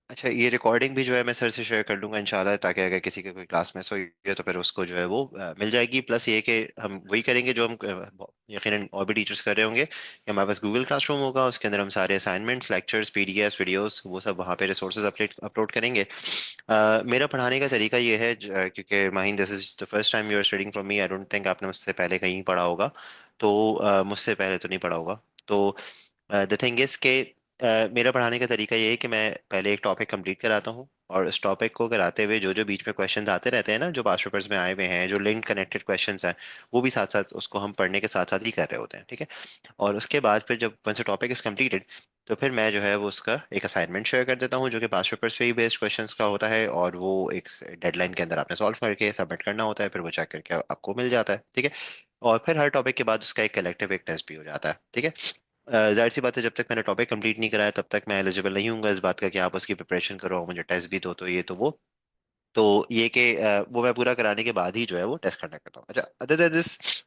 अच्छा, ये रिकॉर्डिंग भी जो है मैं सर से शेयर कर लूंगा इंशाल्लाह, ताकि अगर किसी के कोई क्लास में हुई है तो फिर उसको जो है वो मिल जाएगी। प्लस ये कि हम वही करेंगे जो हम यकीनन और भी टीचर्स कर रहे होंगे, कि हमारे पास गूगल क्लासरूम होगा, उसके अंदर हम सारे असाइनमेंट्स, लेक्चर्स, पीडीएफ, वीडियोस, वो सब वहाँ पे रिसोर्सेज अपलोड अपलोड करेंगे। मेरा पढ़ाने का तरीका ये है, क्योंकि Mahin, this is the first time you are studying from me, I don't think आपने मुझसे पहले कहीं पढ़ा होगा। तो मुझसे पहले तो नहीं पढ़ा होगा। तो द थिंग इज के मेरा पढ़ाने का तरीका ये है कि मैं पहले एक टॉपिक कंप्लीट कराता हूँ, और उस टॉपिक को कराते हुए जो जो बीच में क्वेश्चंस आते रहते हैं ना, जो पास्ट पेपर्स में आए हुए हैं, जो लिंक कनेक्टेड क्वेश्चंस हैं, वो भी साथ साथ उसको हम पढ़ने के साथ साथ ही कर रहे होते हैं, ठीक है। और उसके बाद फिर जब वन से टॉपिक इज कम्प्लीटेड, तो फिर मैं जो है वो उसका एक असाइनमेंट शेयर कर देता हूँ, जो कि पास्ट पेपर्स पे ही बेस्ड क्वेश्चंस का होता है, और वो एक डेडलाइन के अंदर आपने सॉल्व करके सबमिट करना होता है, फिर वो चेक करके आपको मिल जाता है, ठीक है। और फिर हर टॉपिक के बाद उसका एक कलेक्टिव एक टेस्ट भी हो जाता है, ठीक है। जाहिर सी बात है, जब तक मैंने टॉपिक कंप्लीट नहीं कराया तब तक मैं एलिजिबल नहीं हूँ इस बात का कि आप उसकी प्रिपरेशन करो, मुझे टेस्ट भी दो, तो ये तो वो। तो ये कि वो मैं पूरा कराने के बाद ही जो है वो टेस्ट कंडक्ट करता हूँ। अच्छा, अदर देन दिस,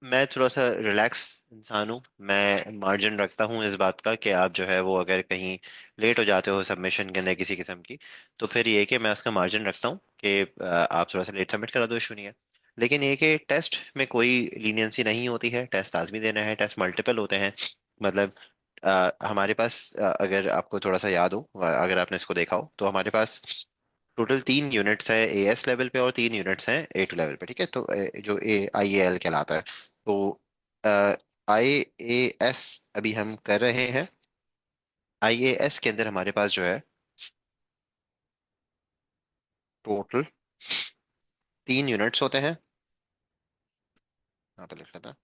मैं थोड़ा सा रिलैक्स इंसान हूँ। मैं मार्जिन रखता हूँ इस बात का कि आप जो है वो अगर कहीं लेट हो जाते हो सबमिशन के अंदर किसी किस्म की, तो फिर ये कि मैं उसका मार्जिन रखता हूँ कि आप थोड़ा सा लेट सबमिट करा दो, इशू नहीं है। लेकिन ये कि टेस्ट में कोई लीनियंसी नहीं होती है, टेस्ट लाजमी देना है, टेस्ट मल्टीपल होते हैं। मतलब हमारे पास अगर आपको थोड़ा सा याद हो, अगर आपने इसको देखा हो, तो हमारे पास टोटल 3 यूनिट्स है एएस लेवल पे, और 3 यूनिट्स हैं ए2 लेवल पे, ठीक है। तो जो ए आई ए एल कहलाता है, तो आई ए एस अभी हम कर रहे हैं। आई ए एस के अंदर हमारे पास जो है टोटल 3 यूनिट्स होते हैं। यहाँ पे लिख लेता,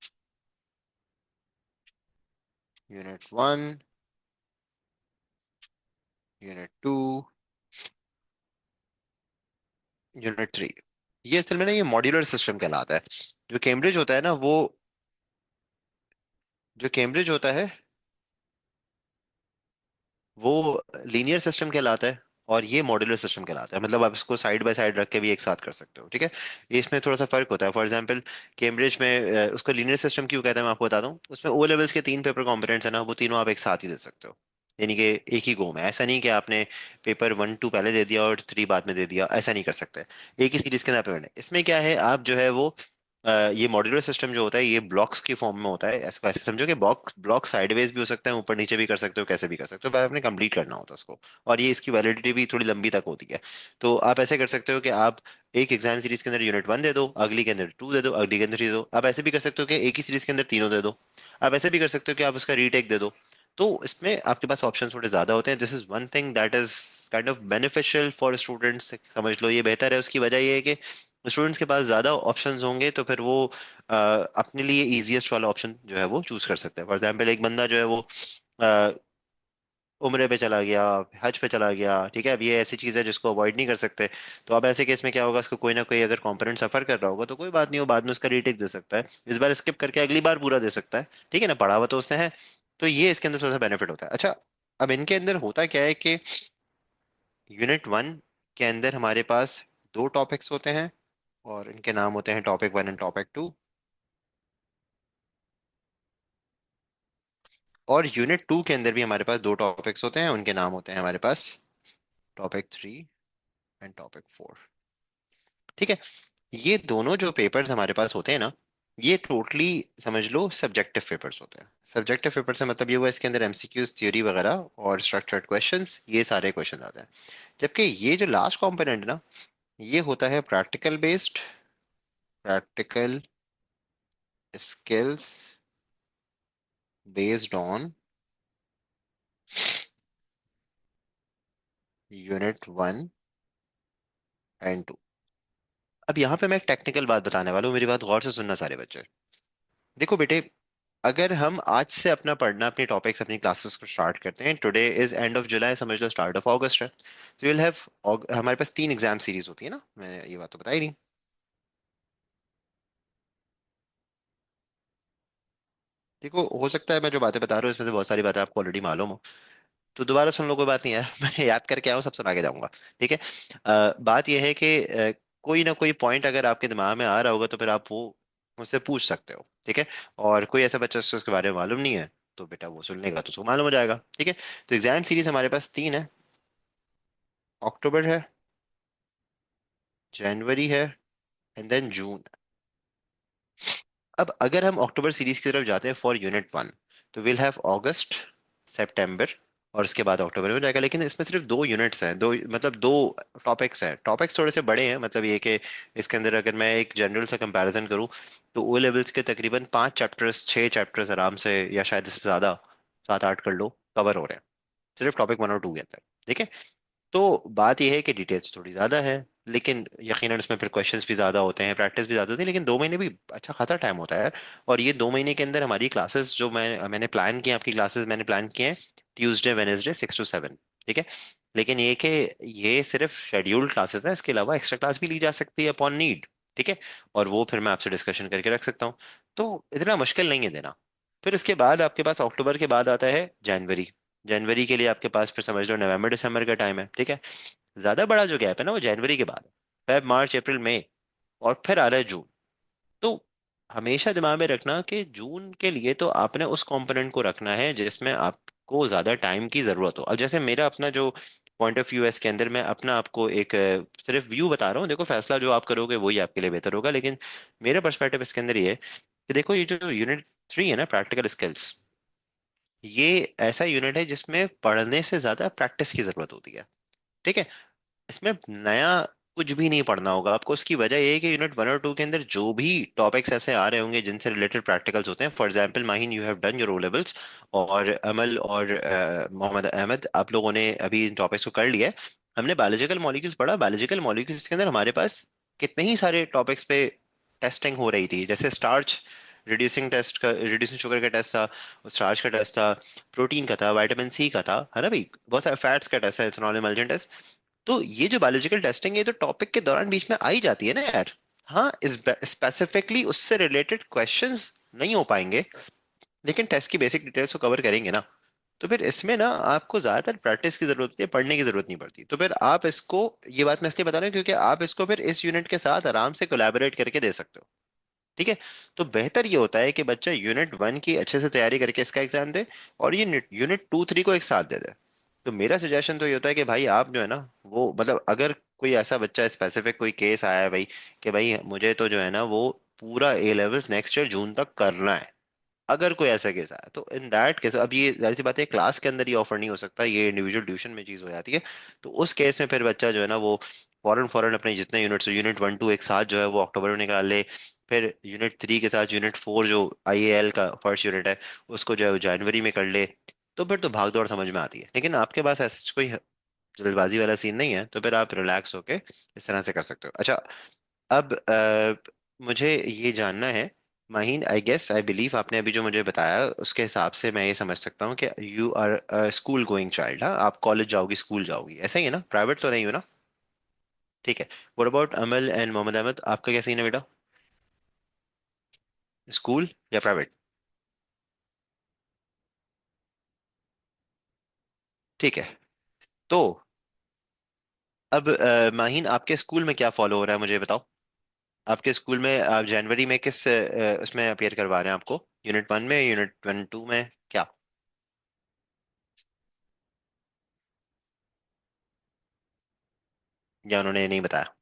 यूनिट 1, यूनिट 2, यूनिट 3। ये असल में ना ये मॉड्यूलर सिस्टम कहलाता है। जो कैम्ब्रिज होता है ना वो, जो कैम्ब्रिज होता है वो लीनियर सिस्टम कहलाता है, और ये मॉड्यूलर सिस्टम कहलाता है। मतलब आप इसको साइड बाय साइड रख के भी एक साथ कर सकते हो, ठीक है। ये इसमें थोड़ा सा फर्क होता है। फॉर एग्जांपल, कैम्ब्रिज में उसको लीनियर सिस्टम क्यों कहते हैं मैं आपको बताता हूँ। उसमें ओ लेवल्स के 3 पेपर कॉम्पोनेंट्स है ना, वो तीनों आप एक साथ ही दे सकते हो। यानी कि एक ही गो में, ऐसा नहीं कि आपने पेपर 1 2 पहले दे दिया और 3 बाद में दे दिया, ऐसा नहीं कर सकते। एक ही सीरीज के अंदर पेपर है। इसमें क्या है, आप जो है वो ये मॉड्यूलर सिस्टम जो होता है ये ब्लॉक्स की फॉर्म में होता है। ऐसे ऐसे समझो कि ब्लॉक ब्लॉक साइडवेज भी हो सकते हैं, ऊपर नीचे भी कर सकते हो, कैसे भी कर सकते हो, पर आपने कंप्लीट करना होता है उसको। और ये इसकी वैलिडिटी भी थोड़ी लंबी तक होती है। तो आप ऐसे कर सकते हो कि आप एक एग्जाम सीरीज के अंदर यूनिट 1 दे दो, अगली के अंदर 2 दे दो, अगली के अंदर 3 दे दो। आप ऐसे भी कर सकते हो कि एक ही सीरीज के अंदर तीनों दे दो। आप ऐसे भी कर सकते हो कि आप उसका रीटेक दे दो। तो इसमें आपके पास ऑप्शन थोड़े ज्यादा होते हैं। This is one thing that is kind of beneficial for students, समझ लो ये बेहतर है। उसकी वजह ये है कि स्टूडेंट्स के पास ज्यादा ऑप्शंस होंगे, तो फिर वो अपने लिए इजीएस्ट वाला ऑप्शन जो है वो चूज कर सकते हैं। फॉर एग्जाम्पल, एक बंदा जो है वो अ, उम्रे पे चला गया, हज पे चला गया, ठीक है। अब ये ऐसी चीज है जिसको अवॉइड नहीं कर सकते। तो अब ऐसे केस में क्या होगा, उसको कोई ना कोई अगर कंपोनेंट सफर कर रहा होगा तो कोई बात नहीं, वो बाद में उसका रीटेक दे सकता है, इस बार स्किप करके अगली बार पूरा दे सकता है, ठीक है ना, पढ़ा हुआ तो उससे है। तो ये इसके अंदर थोड़ा सा बेनिफिट होता है। अच्छा, अब इनके अंदर होता क्या है कि यूनिट 1 के अंदर हमारे पास 2 टॉपिक्स होते हैं, और इनके नाम होते हैं टॉपिक 1 एंड टॉपिक 2। और यूनिट 2 के अंदर भी हमारे पास 2 टॉपिक्स होते हैं, उनके नाम होते हैं हमारे पास टॉपिक 3 एंड टॉपिक 4, ठीक है। ये दोनों जो पेपर्स हमारे पास होते हैं ना, ये टोटली समझ लो सब्जेक्टिव पेपर्स होते हैं। सब्जेक्टिव पेपर से मतलब ये हुआ इसके अंदर एमसीक्यूज, थ्योरी वगैरह और स्ट्रक्चर्ड क्वेश्चंस, ये सारे क्वेश्चन आते हैं। जबकि ये जो लास्ट कंपोनेंट ना, ये होता है practical based, practical skills based on unit 1 and 2। अब यहाँ पे मैं एक टेक्निकल बात बताने वाला हूँ, मेरी बात गौर से सुनना सारे बच्चे। देखो बेटे, अगर हम आज से अपना पढ़ना, अपनी टॉपिक्स, अपनी क्लासेस को स्टार्ट करते हैं, today is end of July, समझ लो स्टार्ट ऑफ अगस्त है, तो यूल हैव, हमारे पास 3 एग्जाम सीरीज होती है ना, मैंने ये बात तो बताई नहीं। देखो, हो सकता है मैं जो बातें बता रहा हूँ इसमें से बहुत सारी बातें आपको ऑलरेडी मालूम हो, तो दोबारा सुन लो, कोई बात नहीं यार। मैं याद करके आऊँ, सब सुना के जाऊंगा, ठीक है। बात यह है कि कोई ना कोई पॉइंट अगर आपके दिमाग में आ रहा होगा तो फिर आप वो मुझसे पूछ सकते हो, ठीक है। और कोई ऐसा बच्चा जिसको उसके बारे में मालूम नहीं है, तो बेटा वो सुनने का तो उसको मालूम हो जाएगा। ठीक है, तो एग्जाम सीरीज हमारे पास तीन है। अक्टूबर है, जनवरी है, एंड देन जून। अब अगर हम अक्टूबर सीरीज की तरफ जाते हैं फॉर यूनिट वन, तो विल हैव अगस्त, सितंबर, और उसके बाद अक्टूबर में हो जाएगा। लेकिन इसमें सिर्फ दो यूनिट्स हैं, दो मतलब दो टॉपिक्स हैं। टॉपिक्स थोड़े से बड़े हैं, मतलब ये कि इसके अंदर अगर मैं एक जनरल सा कंपैरिजन करूं, तो ओ लेवल्स के तकरीबन 5 चैप्टर्स 6 चैप्टर्स आराम से, या शायद इससे ज्यादा, 7 8 कर लो, कवर हो रहे हैं सिर्फ टॉपिक 1 और 2 के अंदर। ठीक है, तो बात यह है कि डिटेल्स थोड़ी ज्यादा है, लेकिन यकीनन उसमें फिर क्वेश्चंस भी ज्यादा होते हैं, प्रैक्टिस भी ज्यादा होती है, लेकिन 2 महीने भी अच्छा खासा टाइम होता है यार। और ये 2 महीने के अंदर हमारी क्लासेस जो मैंने प्लान किए, आपकी क्लासेस मैंने प्लान किए हैं ट्यूसडे वेनेसडे 6 to 7। ठीक है, लेकिन ये कि ये सिर्फ शेड्यूल्ड क्लासेस है, इसके अलावा एक्स्ट्रा क्लास भी ली जा सकती है अपॉन नीड। ठीक है, और वो फिर मैं आपसे डिस्कशन करके रख सकता हूँ, तो इतना मुश्किल नहीं है देना। फिर उसके बाद आपके पास अक्टूबर के बाद आता है जनवरी। जनवरी के लिए आपके पास फिर समझ लो नवंबर दिसंबर का टाइम है। ठीक है, ज्यादा बड़ा जो गैप है ना वो जनवरी के बाद है, फेब मार्च अप्रैल मई, और फिर आ रहा है जून। तो हमेशा दिमाग में रखना कि जून के लिए तो आपने उस कंपोनेंट को रखना है जिसमें आपको ज्यादा टाइम की जरूरत हो। अब जैसे मेरा अपना जो पॉइंट ऑफ व्यू है इसके अंदर, मैं अपना आपको एक सिर्फ व्यू बता रहा हूँ, देखो फैसला जो आप करोगे वही आपके लिए बेहतर होगा, लेकिन मेरा पर्सपेक्टिव इसके अंदर ये है कि देखो ये जो यूनिट 3 है ना, प्रैक्टिकल स्किल्स, ये ऐसा यूनिट है जिसमें पढ़ने से ज्यादा प्रैक्टिस की जरूरत होती है। ठीक है, इसमें नया कुछ भी नहीं पढ़ना होगा आपको। उसकी वजह ये है कि यूनिट 1 और 2 के अंदर जो भी टॉपिक्स ऐसे आ रहे होंगे जिनसे रिलेटेड प्रैक्टिकल्स होते हैं, for example Mahin you have done your O levels, और अमल और मोहम्मद अहमद, आप लोगों ने अभी इन टॉपिक्स को कर लिया है। हमने बायोलॉजिकल मॉलिक्यूल्स पढ़ा, बायोलॉजिकल मॉलिक्यूल्स के अंदर हमारे पास कितने ही सारे टॉपिक्स पे टेस्टिंग हो रही थी, जैसे स्टार्च रिड्यूसिंग शुगर का टेस्ट था, स्टार्च का टेस्ट था, प्रोटीन का था, विटामिन सी का था, है ना भाई, बहुत सारे फैट्स का टेस्ट है, इथेनॉल एमल्जन टेस्ट। तो ये जो बायोलॉजिकल टेस्टिंग है, ये तो टॉपिक के दौरान बीच में आ ही जाती है ना यार। हाँ, स्पेसिफिकली उससे रिलेटेड क्वेश्चंस नहीं हो पाएंगे, लेकिन टेस्ट की बेसिक डिटेल्स को कवर करेंगे ना। तो फिर इसमें ना आपको ज्यादातर प्रैक्टिस की जरूरत होती है, पढ़ने की जरूरत नहीं पड़ती। तो फिर आप इसको, ये बात मैं इसलिए बता रहा हूँ क्योंकि आप इसको फिर इस यूनिट के साथ आराम से कोलैबोरेट करके दे सकते हो। ठीक है, तो बेहतर ये होता है कि बच्चा यूनिट 1 की अच्छे से तैयारी करके इसका एग्जाम दे, और ये यूनिट 2 3 को एक साथ दे दे। तो मेरा सजेशन तो ये होता है कि भाई आप जो है ना, वो मतलब अगर कोई ऐसा बच्चा स्पेसिफिक कोई केस आया है भाई, कि भाई मुझे तो जो है ना वो पूरा ए लेवल्स नेक्स्ट ईयर जून तक करना है, अगर कोई ऐसा केस आया, तो इन दैट केस, अब ये जाहिर सी बात है क्लास के अंदर ये ऑफर नहीं हो सकता, ये इंडिविजुअल ट्यूशन में चीज हो जाती है। तो उस केस में फिर बच्चा जो है ना वो फौरन फौरन अपने जितने यूनिट्स, यूनिट 1 2 एक साथ जो है वो अक्टूबर में निकाल ले, फिर यूनिट 3 के साथ यूनिट 4 जो IAL का फर्स्ट यूनिट है उसको जो है वो जनवरी में कर ले। तो फिर तो भाग दौड़ समझ में आती है, लेकिन आपके पास ऐसा कोई जल्दबाजी वाला सीन नहीं है, तो फिर आप रिलैक्स होके इस तरह से कर सकते हो। अच्छा, अब मुझे ये जानना है, Maheen, I guess I believe आपने अभी जो मुझे बताया उसके हिसाब से मैं ये समझ सकता हूँ कि you are school going child. हाँ, आप कॉलेज जाओगी, स्कूल जाओगी, ऐसा ही है ना, प्राइवेट तो नहीं हो ना? ठीक है, what about Amal and Mohammad Ahmad, आपका क्या सीन है बेटा, स्कूल या प्राइवेट? ठीक है, तो अब माहीन आपके स्कूल में क्या फॉलो हो रहा है मुझे बताओ। आपके स्कूल में आप जनवरी में किस उसमें अपियर करवा रहे हैं आपको, यूनिट 1 में, यूनिट 1 2 में, क्या? या उन्होंने नहीं बताया?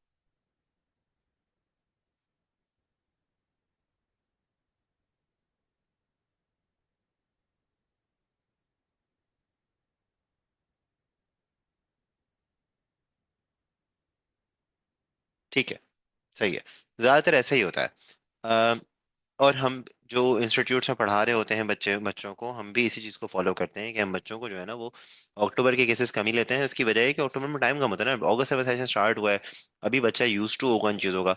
ठीक है, सही है, ज्यादातर ऐसा ही होता है। अ, और हम जो इंस्टीट्यूट्स में पढ़ा रहे होते हैं बच्चों को, हम भी इसी चीज़ को फॉलो करते हैं कि हम बच्चों को जो है ना वो अक्टूबर के केसेस कम ही लेते हैं। उसकी वजह है कि अक्टूबर में टाइम कम होता है ना, अगस्त से सेशन स्टार्ट हुआ है, अभी बच्चा यूज टू होगा इन चीज़ों का।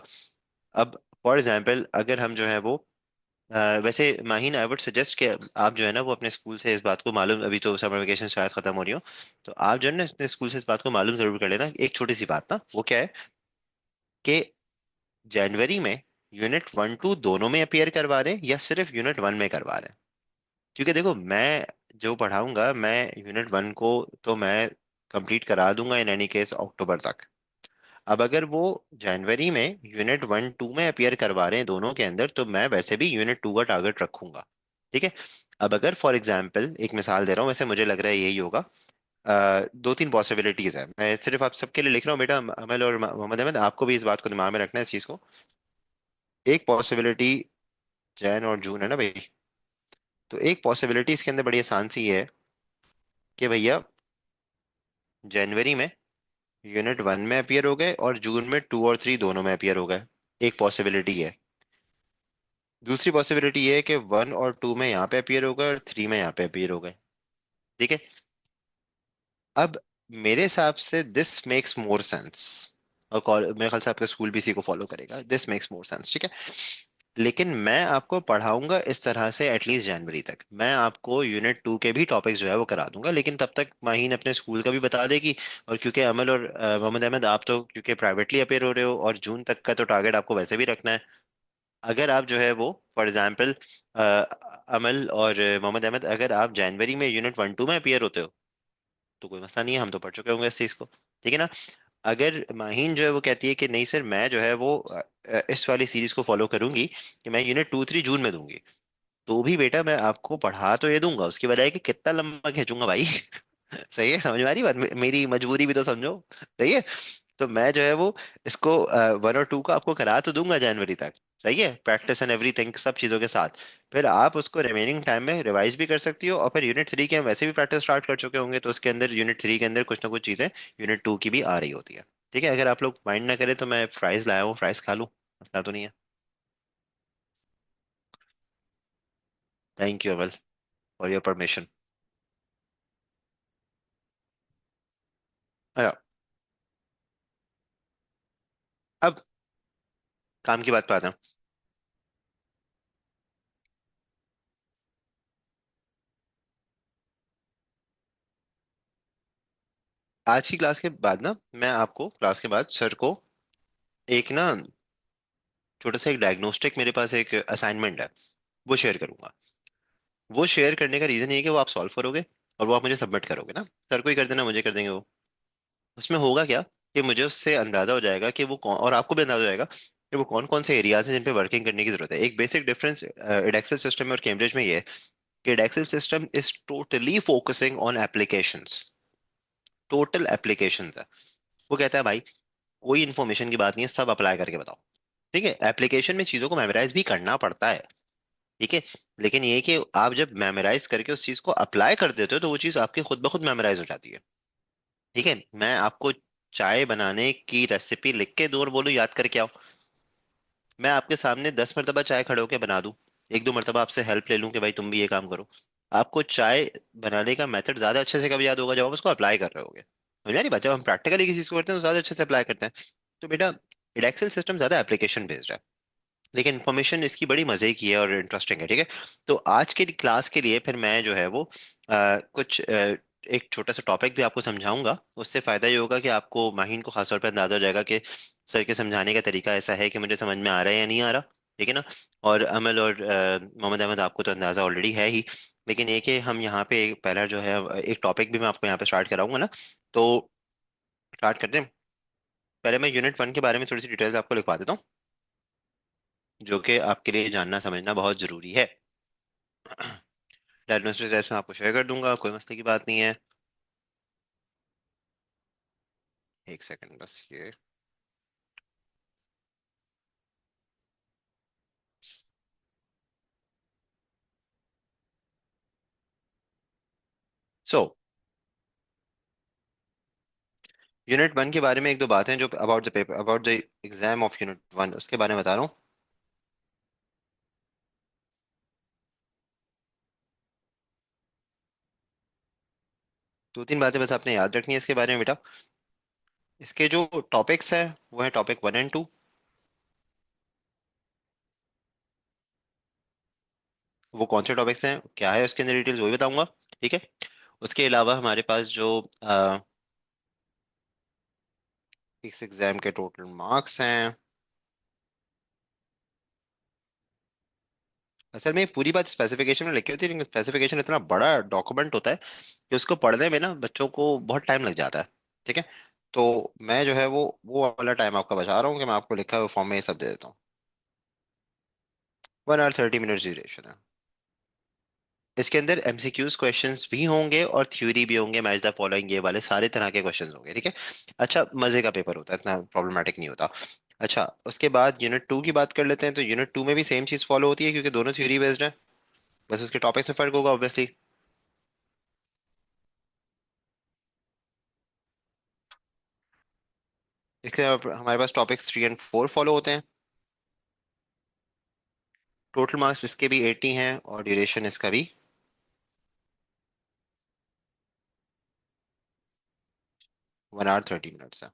अब फॉर एग्जाम्पल अगर हम जो है वो वैसे माहीन, आई वुड सजेस्ट कि आप जो है ना वो अपने स्कूल से इस बात को मालूम, अभी तो समर वेकेशन शायद खत्म हो रही हो, तो आप जो है ना अपने स्कूल से इस बात को मालूम जरूर कर लेना। एक छोटी सी बात ना, वो क्या है कि जनवरी में यूनिट 1 2 दोनों में अपियर करवा रहे हैं या सिर्फ यूनिट 1 में करवा रहे हैं? क्योंकि देखो मैं जो पढ़ाऊंगा, मैं यूनिट 1 को तो मैं कंप्लीट करा दूंगा इन एनी केस अक्टूबर तक। अब अगर वो जनवरी में यूनिट 1 2 में अपियर करवा रहे हैं दोनों के अंदर, तो मैं वैसे भी यूनिट 2 का टारगेट रखूंगा। ठीक है। अब अगर फॉर एग्जाम्पल एक मिसाल दे रहा हूँ, वैसे मुझे लग रहा है यही होगा। दो तीन पॉसिबिलिटीज है, मैं सिर्फ आप सबके लिए लिख रहा हूँ बेटा, अमल और मोहम्मद अहमद, आपको भी इस बात को दिमाग में रखना है इस चीज को। एक पॉसिबिलिटी जैन और जून है ना भाई, तो एक पॉसिबिलिटी इसके अंदर बड़ी आसान सी है कि भैया जनवरी में यूनिट वन में अपीयर हो गए और जून में टू और थ्री दोनों में अपीयर हो गए। एक पॉसिबिलिटी है। दूसरी पॉसिबिलिटी ये है कि वन और टू में यहाँ पे अपीयर हो गए और थ्री में यहाँ पे अपीयर हो गए। ठीक है। अब मेरे हिसाब से दिस मेक्स मोर सेंस, और मेरे ख्याल से आपका स्कूल भी इसी को फॉलो करेगा, दिस मेक्स मोर सेंस। ठीक है। लेकिन मैं आपको पढ़ाऊंगा इस तरह से एटलीस्ट जनवरी तक, मैं आपको यूनिट टू के भी टॉपिक्स जो है वो करा दूंगा, लेकिन तब तक माहीन अपने स्कूल का भी बता देगी। और क्योंकि अमल और मोहम्मद अहमद आप तो क्योंकि प्राइवेटली अपेयर हो रहे हो, और जून तक का तो टारगेट आपको वैसे भी रखना है। अगर आप जो है वो फॉर एग्जाम्पल अमल और मोहम्मद अहमद, अगर आप जनवरी में यूनिट वन टू में अपेयर होते हो तो कोई मसला नहीं है, हम तो पढ़ चुके होंगे इस चीज़ को। ठीक है ना। अगर माहीन जो है वो कहती है कि नहीं सर मैं जो है वो इस वाली सीरीज को फॉलो करूंगी कि मैं यूनिट टू थ्री जून में दूंगी, तो भी बेटा मैं आपको पढ़ा तो ये दूंगा, उसकी बजाय कि कितना लंबा खींचूंगा भाई। सही है, समझ में आ रही बात, मेरी मजबूरी भी तो समझो। सही है। तो मैं जो है वो इसको वन और टू को आपको करा तो दूंगा जनवरी तक। सही है, प्रैक्टिस एंड एवरीथिंग सब चीजों के साथ। फिर आप उसको रिमेनिंग टाइम में रिवाइज भी कर सकती हो, और फिर यूनिट थ्री के हम वैसे भी प्रैक्टिस स्टार्ट कर चुके होंगे, तो उसके अंदर यूनिट थ्री के अंदर कुछ ना कुछ चीजें यूनिट टू की भी आ रही होती है। ठीक है। अगर आप लोग माइंड ना करें तो मैं फ्राइज लाया हूँ, फ्राइज खा लूँ, मसला तो नहीं है। Thank you Amal for your permission. अब काम की बात पे आते हैं। आज की क्लास के बाद ना, मैं आपको क्लास के बाद सर को एक ना छोटा सा एक डायग्नोस्टिक, मेरे पास एक असाइनमेंट है, वो शेयर करूंगा। वो शेयर करने का रीजन ये है कि वो आप सॉल्व करोगे और वो आप मुझे सबमिट करोगे ना, सर को ही कर देना, मुझे कर देंगे वो। उसमें होगा क्या कि मुझे उससे अंदाजा हो जाएगा कि वो कौन, और आपको भी अंदाजा हो जाएगा कि वो कौन कौन से एरियाज हैं जिन पे वर्किंग करने की जरूरत है। एक बेसिक डिफरेंस एडेक्सल सिस्टम में और कैम्ब्रिज में ये है कि एडेक्सल system is totally focusing on applications, total applications है। वो कहता है भाई कोई इन्फॉर्मेशन की बात नहीं है, सब अप्लाई करके बताओ। ठीक है। एप्लीकेशन में चीजों को मेमोराइज भी करना पड़ता है। ठीक है। लेकिन ये है कि आप जब मेमोराइज करके उस चीज को अप्लाई कर देते हो तो वो चीज आपकी खुद ब खुद मेमोराइज हो जाती है। ठीक है। मैं आपको चाय बनाने की रेसिपी लिख के दूं और बोलूं याद करके आओ, मैं आपके सामने 10 मरतबा चाय खड़े होके बना दूं, एक दो मरतबा आपसे हेल्प ले लूं कि भाई तुम भी ये काम करो, आपको चाय बनाने का मेथड ज्यादा अच्छे से कब याद होगा, जब आप उसको अप्लाई कर रहे होगे। समझ नहीं बात, जब हम प्रैक्टिकली किसी चीज को करते हैं तो ज्यादा अच्छे से अप्लाई करते हैं। तो बेटा इडेक्सल सिस्टम ज्यादा एप्लीकेशन बेस्ड है, लेकिन इन्फॉर्मेशन इसकी बड़ी मजे की है और इंटरेस्टिंग है। ठीक है। तो आज के क्लास के लिए फिर मैं जो है वो कुछ एक छोटा सा टॉपिक भी आपको समझाऊंगा, उससे फायदा ये होगा कि आपको माहिन को खासतौर पर अंदाजा हो जाएगा कि सर के समझाने का तरीका ऐसा है कि मुझे समझ में आ रहा है या नहीं आ रहा। ठीक है ना। और अमल और मोहम्मद अहमद आपको तो अंदाजा ऑलरेडी है ही, लेकिन एक है हम यहाँ पे पहला जो है एक टॉपिक भी मैं आपको यहाँ पे स्टार्ट कराऊंगा ना, तो स्टार्ट करते हैं। पहले मैं यूनिट वन के बारे में थोड़ी सी डिटेल्स आपको लिखवा देता हूँ, जो कि आपके लिए जानना समझना बहुत जरूरी है। डायग्नोस्टिक टेस्ट में आपको शेयर कर दूंगा, कोई मसले की बात नहीं है। एक सेकंड बस ये। सो यूनिट वन के बारे में एक दो बातें जो about the paper, about the exam of unit one, उसके बारे में बता रहा हूँ। दो तीन बातें बस आपने याद रखनी है इसके बारे में बेटा। इसके जो टॉपिक्स हैं वो है टॉपिक वन एंड टू। वो कौन से टॉपिक्स हैं क्या है उसके अंदर डिटेल्स वही बताऊंगा। ठीक है। उसके अलावा हमारे पास जो इस एग्जाम के टोटल मार्क्स हैं, असल में ये पूरी बात स्पेसिफिकेशन में लिखी होती है, लेकिन स्पेसिफिकेशन इतना बड़ा डॉक्यूमेंट होता है कि उसको पढ़ने में ना बच्चों को बहुत टाइम लग जाता है। ठीक है। तो मैं जो है वो वाला टाइम आपका बचा रहा हूँ कि मैं आपको लिखा हुआ फॉर्म में ये सब दे देता हूँ। 1 आवर 30 मिनट ड्यूरेशन है। इसके अंदर एमसीक्यूज क्वेश्चंस भी होंगे और थ्योरी भी होंगे, मैच द फॉलोइंग ये वाले सारे तरह के क्वेश्चंस होंगे, ठीक है। अच्छा, मजे का पेपर होता है, इतना प्रॉब्लमेटिक नहीं होता। अच्छा, उसके बाद यूनिट 2 की बात कर लेते हैं। तो यूनिट 2 में भी सेम चीज फॉलो होती है क्योंकि दोनों थ्योरी बेस्ड है, बस उसके टॉपिक्स में फर्क होगा ऑब्वियसली। इसके हमारे पास टॉपिक्स 3 और 4 फॉलो होते हैं। टोटल मार्क्स इसके भी 80 हैं और ड्यूरेशन इसका भी 1 आवर 30 मिनट्स है।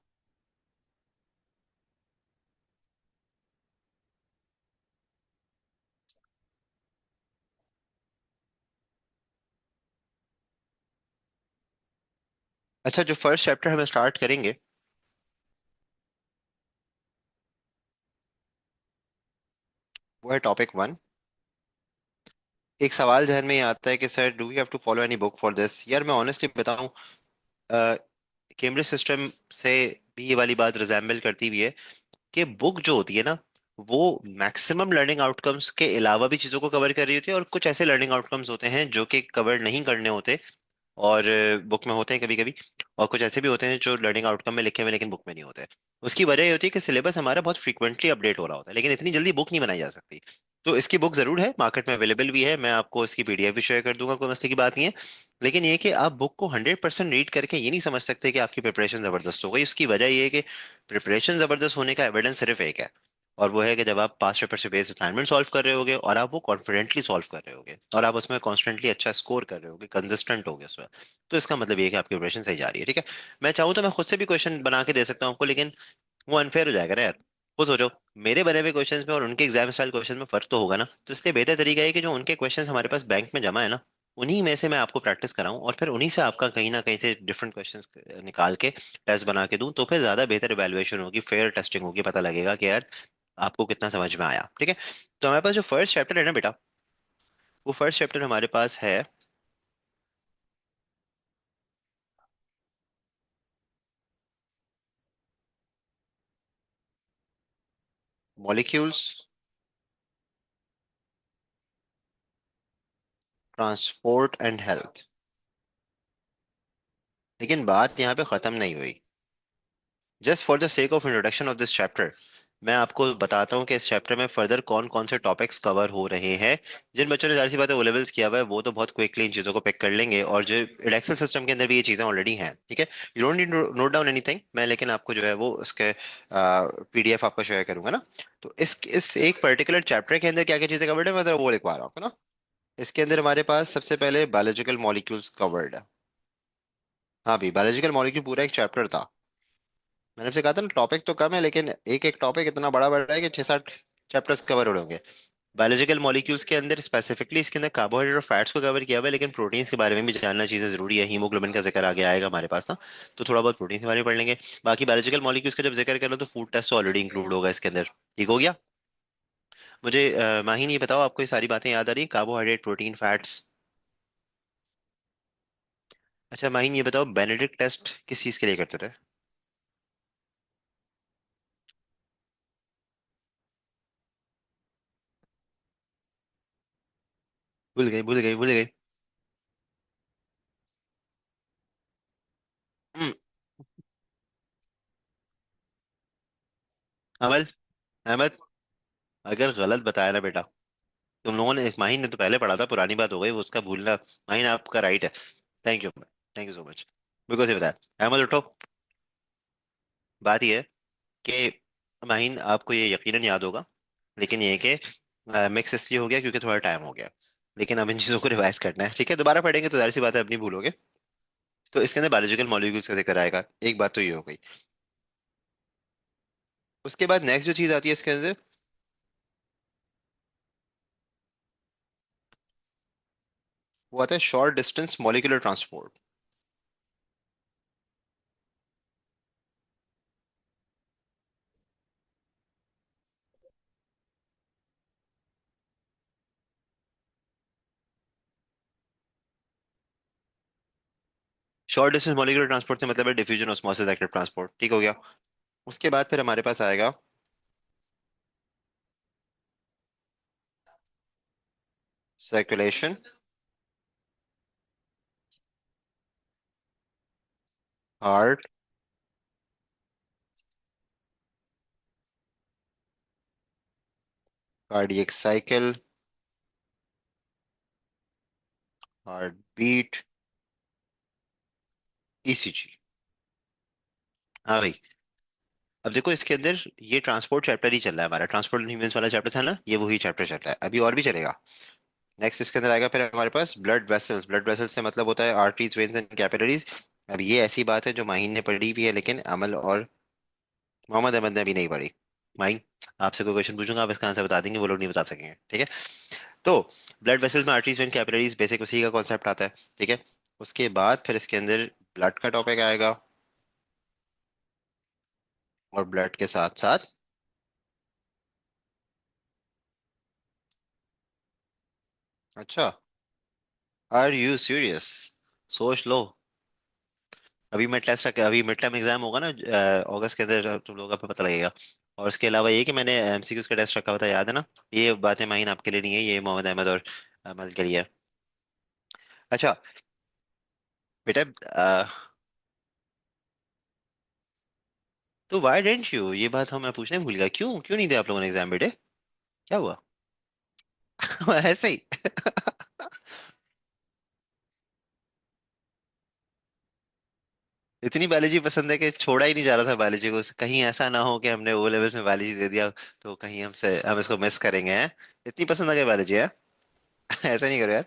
अच्छा, जो फर्स्ट चैप्टर हमें स्टार्ट करेंगे वो है टॉपिक 1। एक सवाल जहन में ये आता है कि sir do we have to follow any book for this. यार मैं ऑनेस्टली बताऊं, कैम्ब्रिज सिस्टम से भी ये वाली बात रिजेंबल करती भी है कि बुक जो होती है ना, वो मैक्सिमम लर्निंग आउटकम्स के अलावा भी चीज़ों को कवर कर रही होती है, और कुछ ऐसे लर्निंग आउटकम्स होते हैं जो कि कवर नहीं करने होते और बुक में होते हैं कभी कभी। और कुछ ऐसे भी होते हैं जो लर्निंग आउटकम में लिखे हुए लेकिन बुक में नहीं होते। उसकी वजह ये होती है कि सिलेबस हमारा बहुत फ्रीक्वेंटली अपडेट हो रहा होता है, लेकिन इतनी जल्दी बुक नहीं बनाई जा सकती। तो इसकी बुक जरूर है, मार्केट में अवेलेबल भी है, मैं आपको इसकी पीडीएफ भी शेयर कर दूंगा, कोई मसले की बात नहीं है। लेकिन ये कि आप बुक को 100% रीड करके ये नहीं समझ सकते कि आपकी प्रिपरेशन जबरदस्त हो गई। उसकी वजह ये है कि प्रिपरेशन जबरदस्त होने का एविडेंस सिर्फ एक है, और वो है कि जब आप पास्ट पेपर से बेस्ड असाइनमेंट सॉल्व कर रहे होगे और आप वो कॉन्फिडेंटली सॉल्व कर रहे होगे और आप उसमें कॉन्स्टेंटली अच्छा स्कोर कर रहे होगे, कंसिस्टेंट होगे उसमें, तो इसका मतलब ये है कि आपकी प्रिपरेशन सही जा रही है, ठीक है। मैं चाहूँ तो मैं खुद से भी क्वेश्चन बना के दे सकता हूँ आपको, लेकिन वो अनफेयर हो जाएगा ना यार। खुद सोचो, मेरे बने हुए क्वेश्चंस में और उनके एग्जाम स्टाइल क्वेश्चन में फर्क तो होगा ना। तो इसलिए बेहतर तरीका है कि जो उनके क्वेश्चंस हमारे पास बैंक में जमा है ना, उन्हीं में से मैं आपको प्रैक्टिस कराऊं और फिर उन्हीं से आपका कहीं ना कहीं से डिफरेंट क्वेश्चंस निकाल के टेस्ट बना के दूं, तो फिर ज्यादा बेहतर इवैल्यूएशन होगी, फेयर टेस्टिंग होगी, पता लगेगा कि यार आपको कितना समझ में आया, ठीक है। तो हमारे पास जो फर्स्ट चैप्टर है ना बेटा, वो फर्स्ट चैप्टर हमारे पास है मॉलिक्यूल्स, ट्रांसपोर्ट एंड हेल्थ। लेकिन बात यहाँ पे खत्म नहीं हुई। Just for the sake of introduction of this chapter, मैं आपको बताता हूँ कि इस चैप्टर में फर्दर कौन कौन से टॉपिक्स कवर हो रहे हैं। जिन बच्चों ने जाहिर सी बात है ओ लेवल्स किया हुआ है वो तो बहुत क्विकली इन चीज़ों को पिक कर लेंगे, और जो इलेक्शन सिस्टम के अंदर भी ये चीज़ें ऑलरेडी हैं, ठीक है। You don't need note down anything, मैं लेकिन आपको जो है वो उसके पीडीएफ आपको शेयर करूंगा ना। तो इस एक पर्टिकुलर चैप्टर के अंदर क्या क्या चीज़ें कवर्ड है, मैं जरा वो लिखवा रहा हूँ ना। इसके अंदर हमारे पास सबसे पहले बायोलॉजिकल मॉलिक्यूल्स कवर्ड है। हाँ भी, बायोलॉजिकल मॉलिक्यूल पूरा एक चैप्टर था। मैंने आपसे कहा था ना टॉपिक तो कम है, लेकिन एक एक टॉपिक इतना बड़ा बड़ा है कि 6-7 चैप्टर्स कवर हो रहे होंगे। बायोलॉजिकल मॉलिक्यूल्स के अंदर स्पेसिफिकली इसके अंदर कार्बोहाइड्रेट और फैट्स को कवर किया हुआ है, लेकिन प्रोटीन्स के बारे में भी जानना चीजें जरूरी है। हीमोग्लोबिन का जिक्र आगे आएगा हमारे पास ना, तो थोड़ा बहुत प्रोटीन के बारे में पढ़ लेंगे। बाकी बायोलॉजिकल मॉलिक्यूल्स का जब जिक्र करो तो फूड टेस्ट तो ऑलरेडी इंक्लूड होगा इसके अंदर, ठीक हो गया। मुझे माहीन ये बताओ, आपको ये सारी बातें याद आ रही, कार्बोहाइड्रेट प्रोटीन फैट्स। अच्छा माहीन ये बताओ, बेनेडिक्ट टेस्ट किस चीज के लिए करते थे? भूल गई भूल गई भूल गई। हम्म, अमल, अहमद, अगर गलत बताया ना बेटा, तुम लोगों ने, माहिन ने तो पहले पढ़ा था, पुरानी बात हो गई वो, उसका भूलना। माहिन आपका राइट है। Thank you, thank you so much. बिल्कुल सही बताया अहमद, उठो। बात यह है कि माहिन आपको ये यकीनन याद होगा, लेकिन ये है कि मिक्स इसलिए हो गया क्योंकि थोड़ा टाइम हो गया। लेकिन अब इन चीज़ों को रिवाइज करना है, ठीक है, दोबारा पढ़ेंगे तो जाहिर सी बात है अपनी भूलोगे। तो इसके अंदर बायोलॉजिकल मॉलिक्यूल्स का जिक्र आएगा, एक बात तो ये हो गई। उसके बाद नेक्स्ट जो चीज़ आती है इसके अंदर, वो आता है short distance molecular transport. Short distance molecular transport से मतलब है डिफ्यूजन ऑस्मोसिस एक्टिव ट्रांसपोर्ट, ठीक हो गया। उसके बाद फिर हमारे पास आएगा circulation heart, cardiac cycle, heartbeat, ECG. हाँ भाई। अब देखो इसके अंदर ये ट्रांसपोर्ट चैप्टर ही चल रहा है हमारा, ट्रांसपोर्ट एंड ह्यूमंस वाला चैप्टर था ना, ये वही चैप्टर चल रहा है, अभी और भी चलेगा। नेक्स्ट इसके अंदर आएगा फिर हमारे पास ब्लड वेसल्स। ब्लड वेसल्स से मतलब होता है आर्टरीज, वेन्स एंड कैपिलरीज। अब ये ऐसी बात है जो माहिन ने पढ़ी हुई है, लेकिन अमल और मोहम्मद अहमद ने भी नहीं पढ़ी। माहिन, आपसे कोई क्वेश्चन पूछूंगा, आप इसका आंसर बता देंगे, वो लोग नहीं बता सकेंगे, ठीक है। तो ब्लड वेसल्स में आर्टरीज एंड कैपिलरीज, बेसिक उसी का कॉन्सेप्ट आता है, ठीक है। उसके बाद फिर इसके अंदर ब्लड का टॉपिक आएगा, और ब्लड के साथ साथ, अच्छा, आर यू सीरियस, सोच लो। अभी मिड टर्म एग्जाम होगा ना अगस्त के अंदर, तुम लोगों को पता लगेगा। और इसके अलावा ये कि मैंने एमसीक्यूज का टेस्ट रखा हुआ था, याद है ना। ये बातें माहिन आपके लिए नहीं है, ये मोहम्मद अहमद और अमल के लिए है। अच्छा बेटा, तो वाई डेंट यू, ये बात हम मैं पूछने भूल गया, क्यों क्यों नहीं दिया आप लोगों ने एग्जाम बेटे, क्या हुआ? ऐसे ही। इतनी बायोलॉजी पसंद है कि छोड़ा ही नहीं जा रहा था बायोलॉजी को, कहीं ऐसा ना हो कि हमने ओ लेवल्स में बायोलॉजी दे दिया तो कहीं हम इसको मिस करेंगे, हैं? इतनी पसंद आ गई बायोलॉजी है। ऐसा नहीं करो यार।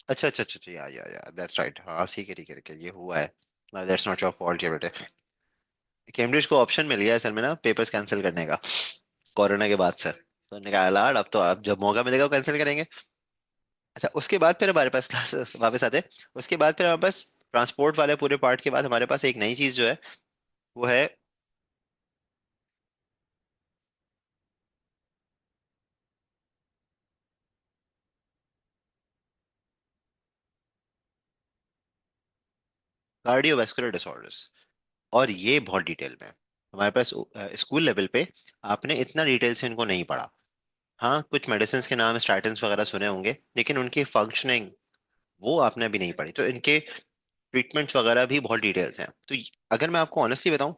अच्छा अच्छा अच्छा अच्छा, या दैट्स राइट, हाँ ठीक है ठीक है ठीक है, ये हुआ है। दैट्स नॉट योर फॉल्ट ये बेटे। कैम्ब्रिज को ऑप्शन मिल गया असल में ना पेपर्स कैंसिल करने का, कोरोना के बाद से, तो उन्होंने कहा लाड अब तो, अब जब मौका मिलेगा वो कैंसिल करेंगे। अच्छा उसके बाद फिर हमारे पास क्लासेस वापस आते हैं। उसके बाद फिर हमारे पास ट्रांसपोर्ट वाले पूरे पार्ट के बाद हमारे पास एक नई चीज जो है, वो है कार्डियोवास्कुलर डिसऑर्डर्स। और ये बहुत डिटेल में है हमारे पास। स्कूल लेवल पे आपने इतना डिटेल से इनको नहीं पढ़ा। हाँ कुछ मेडिसिन के नाम स्टार्टेंस वगैरह सुने होंगे, लेकिन उनकी फंक्शनिंग वो आपने अभी नहीं पढ़ी, तो इनके ट्रीटमेंट्स वगैरह भी बहुत डिटेल्स हैं। तो अगर मैं आपको ऑनेस्टली बताऊं,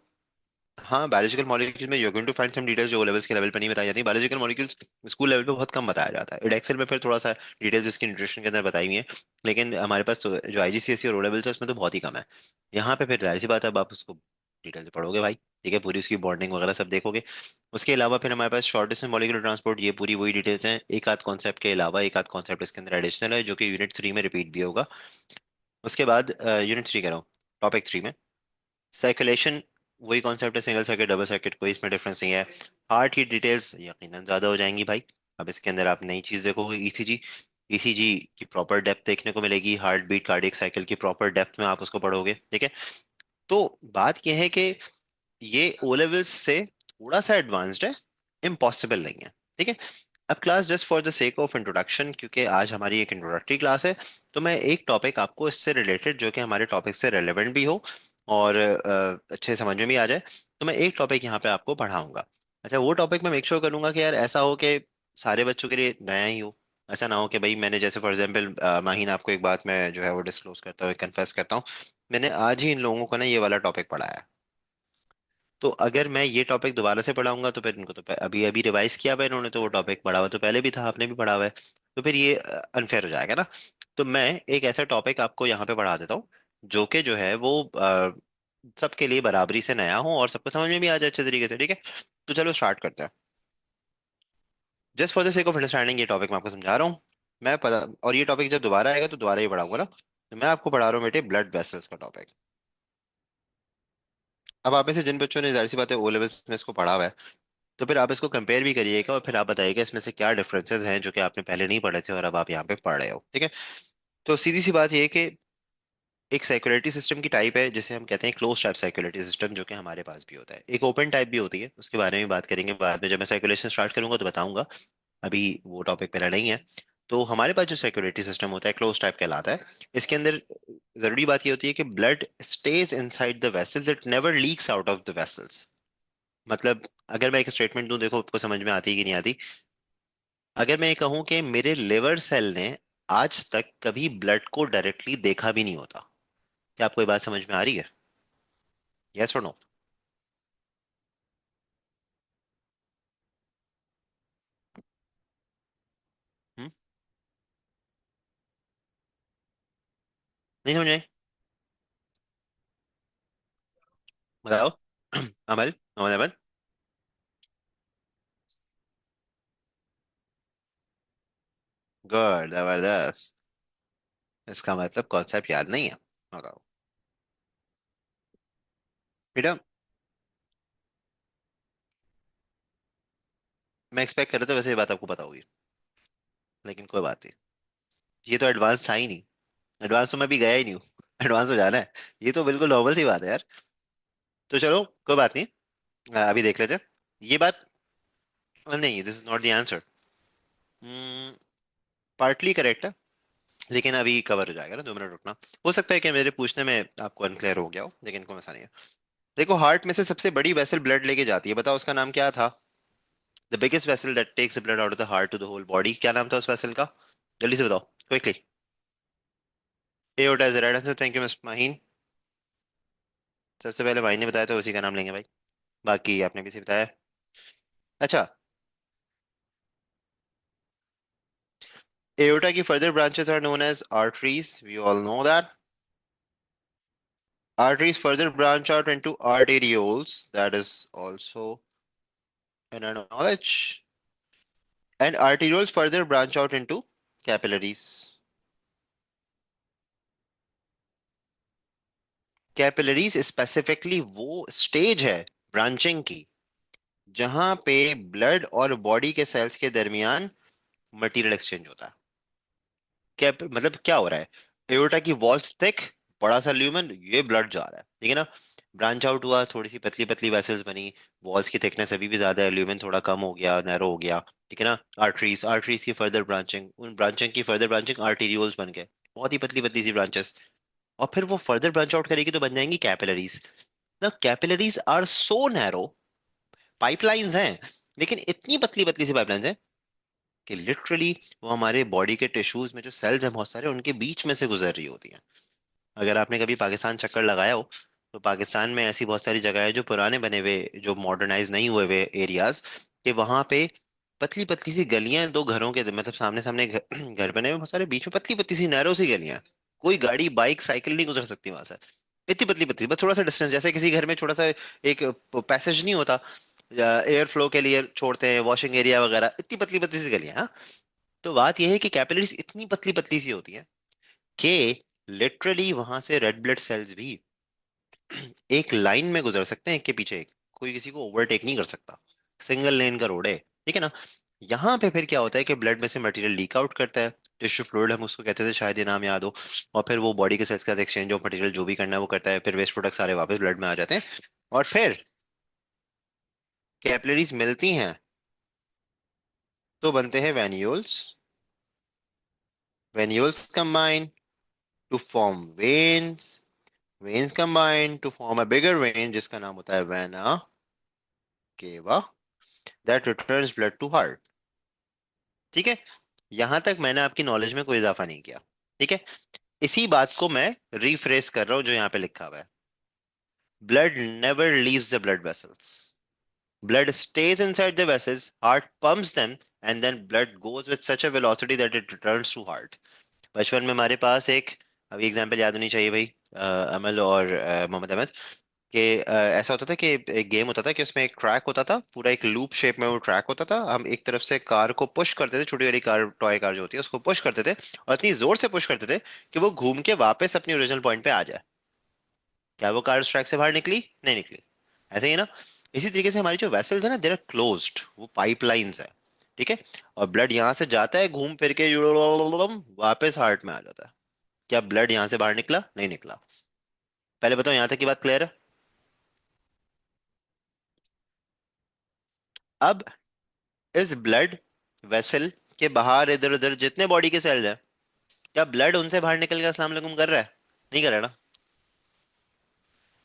हाँ बायोलॉजिकल मॉलिक्यूल्स में you going to find some details जो लेवल्स के लेवल पे नहीं बताई जाती। बायोलॉजिकल मॉलिक्यूल्स स्कूल लेवल पे बहुत कम बताया जाता है, इडेक्सल में फिर थोड़ा सा डिटेल्स इसकी न्यूट्रिशन के अंदर बताई हुई है। लेकिन हमारे पास तो जो आईजीसीएसई और ओ लेवल्स है उसमें तो बहुत ही कम है। यहाँ पे फिर जाहिर सी बात है, अब आप उसको डिटेल से पढ़ोगे भाई, ठीक है, पूरी उसकी बॉन्डिंग वगैरह सब देखोगे। उसके अलावा फिर हमारे पास शॉर्ट डिस्टेंस मॉलिक्यूलर ट्रांसपोर्ट, ये पूरी वही डिटेल्स हैं, एक आध कॉन्सेप्ट के अलावा एक आध कॉन्सेप्ट इसके अंदर एडिशनल है जो कि यूनिट 3 में रिपीट भी होगा। उसके बाद यूनिट 3 कह रहा हूँ, टॉपिक 3 में सर्कुलेशन, वही कॉन्सेप्ट है, सिंगल सर्किट डबल सर्किट, कोई इसमें डिफरेंस नहीं है। हार्ट की डिटेल्स यकीनन ज्यादा हो जाएंगी भाई। अब इसके अंदर आप नई चीज देखोगे, ईसीजी। ईसीजी की प्रॉपर डेप्थ देखने को मिलेगी, हार्ट बीट कार्डियक साइकिल की प्रॉपर डेप्थ में आप उसको पढ़ोगे, ठीक है। तो बात यह है कि ये ओ लेवल्स से थोड़ा सा एडवांस्ड है, इम्पॉसिबल नहीं है, ठीक है। अब class just for the sake of introduction, क्योंकि आज हमारी एक इंट्रोडक्टरी क्लास है, तो मैं एक टॉपिक आपको इससे रिलेटेड जो कि हमारे टॉपिक से रेलेवेंट भी हो और अच्छे समझ में भी आ जाए, तो मैं एक टॉपिक यहाँ पे आपको पढ़ाऊंगा। अच्छा वो टॉपिक मैं मेक श्योर करूंगा कि यार ऐसा हो कि सारे बच्चों के लिए नया ही हो। ऐसा ना हो कि भाई मैंने जैसे फॉर एग्जाम्पल माहीन, आपको एक बात मैं जो है वो डिस्क्लोज करता हूँ, कन्फेस करता हूँ, मैंने आज ही इन लोगों को ना ये वाला टॉपिक पढ़ाया। तो अगर मैं ये टॉपिक दोबारा से पढ़ाऊंगा तो फिर इनको तो अभी अभी रिवाइज किया हुआ है इन्होंने, तो वो टॉपिक पढ़ा हुआ तो पहले भी था, आपने भी पढ़ा हुआ है, तो फिर ये अनफेयर हो जाएगा ना। तो मैं एक ऐसा टॉपिक आपको यहाँ पे पढ़ा देता हूँ जो कि जो है वो सबके लिए बराबरी से नया हो और सबको समझ में भी आ जाए अच्छे तरीके से, ठीक है। तो चलो स्टार्ट करते हैं। Just for the sake of understanding ये टॉपिक मैं आपको समझा रहा हूँ। मैं पता, और ये टॉपिक जब दोबारा आएगा तो दोबारा ही पढ़ाऊंगा ना, तो मैं आपको पढ़ा रहा हूँ बेटे ब्लड वेसल्स का टॉपिक। अब आप में से जिन बच्चों ने जाहिर सी बात है ओ लेवल्स में इसको पढ़ा हुआ है, तो फिर आप इसको कंपेयर भी करिएगा और फिर आप बताइएगा इसमें से क्या डिफरेंसेस हैं जो कि आपने पहले नहीं पढ़े थे और अब आप यहाँ पे पढ़ रहे हो, ठीक है। तो सीधी सी बात ये है कि एक साइकोलिटी सिस्टम की टाइप है जिसे हम कहते हैं क्लोज टाइप साइकोलिटी सिस्टम, जो कि हमारे पास भी होता है। एक ओपन टाइप भी होती है, उसके बारे में बात करेंगे बाद में, जब मैं साइकोलेशन स्टार्ट करूंगा तो बताऊंगा, अभी वो टॉपिक मेरा नहीं है। तो हमारे पास जो साइकोलिटी सिस्टम होता है क्लोज टाइप कहलाता है। इसके अंदर जरूरी बात ये होती है कि blood stage inside the vessels, it never leaks out of the vessels. मतलब अगर मैं एक स्टेटमेंट दूं, देखो आपको समझ में आती है कि नहीं आती। अगर मैं ये कहूं कि मेरे लिवर सेल ने आज तक कभी ब्लड को डायरेक्टली देखा भी नहीं होता। क्या आपको ये बात समझ में आ रही है? यस और नो? नहीं समझ में? बताओ। अमल, अमल, अमल। गुड, जबरदस्त। इसका मतलब कॉन्सेप्ट याद नहीं है? बताओ। बेटा, मैं एक्सपेक्ट कर रहा था वैसे ये बात आपको पता होगी, लेकिन कोई बात नहीं। ये तो एडवांस था ही नहीं। एडवांस तो मैं भी गया ही नहीं हूँ। एडवांस हो जाना है। ये तो बिल्कुल नॉर्मल सी बात है यार। तो चलो कोई बात नहीं। अभी देख लेते हैं ये बात। नहीं, this is not the answer. Partly correct है, लेकिन अभी कवर हो जाएगा ना, 2 मिनट रुकना। हो सकता है कि मेरे पूछने में आपको अनक्लियर हो गया हो, लेकिन कोई ऐसा नहीं है। देखो, हार्ट में से सबसे बड़ी वेसल ब्लड लेके जाती है, बताओ उसका नाम क्या था? The biggest vessel that takes the blood out of the heart to the whole body, क्या नाम था उस वेसल का? जल्दी से बताओ, quickly. Aorta is the right answer. Thank you miss Mahin. सबसे पहले माहीन ने बताया तो उसी का नाम लेंगे भाई। बाकी आपने भी सही बताया। अच्छा। एओर्टा की further branches are known as arteries, we all know that. Arteries further branch out into arterioles, that is also in our knowledge. And arterioles further branch out into capillaries. Capillaries specifically वो stage है branching की, जहां पे blood और body के sales के दरमियान material exchange होता है। कैप मतलब क्या हो रहा है? एओर्टा की वॉल्स थिक, बड़ा सा ल्यूमन, ये ब्लड जा रहा है, ठीक है ना? ब्रांच आउट हुआ, थोड़ी सी पतली पतली वेसल्स बनी। वॉल्स की थिकनेस अभी भी ज्यादा है, ल्यूमन थोड़ा कम हो गया, नैरो हो गया। ठीक है ना? आर्टरीज, आर्टरीज की फर्दर ब्रांचिंग, उन ब्रांचिंग की फर्दर ब्रांचिंग आर्टीरियोल्स बन गए। बहुत ही पतली पतली सी ब्रांचेस। और फिर वो फर्दर ब्रांच आउट करेगी तो बन जाएंगी कैपिलरीज। ना, capillaries are so narrow, pipelines हैं, लेकिन इतनी पतली पतली सी पाइपलाइंस हैं कि लिटरली वो हमारे बॉडी के टिश्यूज में जो सेल्स हैं बहुत सारे, उनके बीच में से गुजर रही होती हैं। अगर आपने कभी पाकिस्तान चक्कर लगाया हो, तो पाकिस्तान में ऐसी बहुत सारी जगह है जो पुराने बने हुए, जो मॉडर्नाइज नहीं हुए हुए एरियाज, कि वहां पे पतली पतली सी गलियां, दो घरों के मतलब सामने सामने घर, घर बने हुए बहुत सारे, बीच में पतली पतली सी नैरो सी गलियां। कोई गाड़ी, बाइक, साइकिल नहीं गुजर सकती वहां से। इतनी पतली पतली, बस थोड़ा सा डिस्टेंस, जैसे किसी घर में छोटा सा एक पैसेज नहीं होता, एयर फ्लो के लिए छोड़ते हैं, वॉशिंग एरिया वगैरह, इतनी पतली पतली सी गलियां, हाँ। तो बात यह है कि कैपिलरीज इतनी पतली पतली सी होती हैं कि लिटरली वहां से रेड ब्लड सेल्स भी एक लाइन में गुजर सकते हैं, एक के पीछे एक। कोई किसी को ओवरटेक नहीं कर सकता। सिंगल लेन का रोड है, ठीक है ना? यहाँ पे फिर क्या होता है कि ब्लड में से मटेरियल लीक आउट करता है, टिश्यू फ्लूइड हम उसको कहते थे, शायद ये नाम याद हो। और फिर वो बॉडी के सेल्स के साथ एक्सचेंज ऑफ मटेरियल जो भी करना है वो करता है, फिर वेस्ट प्रोडक्ट सारे वापस ब्लड में आ जाते हैं। और फिर कैपिलरीज मिलती हैं तो बनते हैं venules. Venules combine to form veins. Veins combine to form a bigger vein जिसका नाम होता है vena cava, that returns blood to heart. ठीक है? यहां तक मैंने आपकी नॉलेज में कोई इजाफा नहीं किया। ठीक है? इसी बात को मैं रीफ्रेस कर रहा हूं जो यहाँ पे लिखा हुआ है। Blood never leaves the blood vessels, blood stays inside the vessels, heart pumps them, and then blood goes with such a velocity that it returns to heart. बचपन में हमारे पास एक, अभी एग्जांपल याद होनी चाहिए भाई, अमल और मोहम्मद अहमद, कि ऐसा होता था कि एक गेम होता था कि उसमें एक ट्रैक होता था, पूरा एक लूप शेप में वो ट्रैक होता था। हम एक तरफ से कार को पुश करते थे, छोटी वाली कार, टॉय कार जो होती है उसको पुश करते थे, और इतनी जोर से पुश करते थे कि वो घूम के वापस अपनी ओरिजिनल पॉइंट पे आ जाए। क्या वो कार उस ट्रैक से बाहर निकली? नहीं निकली। ऐसे ही ना, इसी तरीके से हमारी जो वेसल्स है ना, देर आर क्लोज्ड, वो पाइपलाइंस है। ठीक है? और ब्लड यहाँ से जाता है घूम फिर के, वापस हार्ट में आ जाता है। क्या ब्लड यहाँ से बाहर निकला? नहीं निकला। पहले बताओ, यहाँ तक की बात क्लियर है? अब इस ब्लड वेसल के बाहर इधर उधर जितने बॉडी के सेल्स हैं, क्या ब्लड उनसे बाहर निकल के अस्सलाम वालेकुम कर रहा है? नहीं कर रहा ना?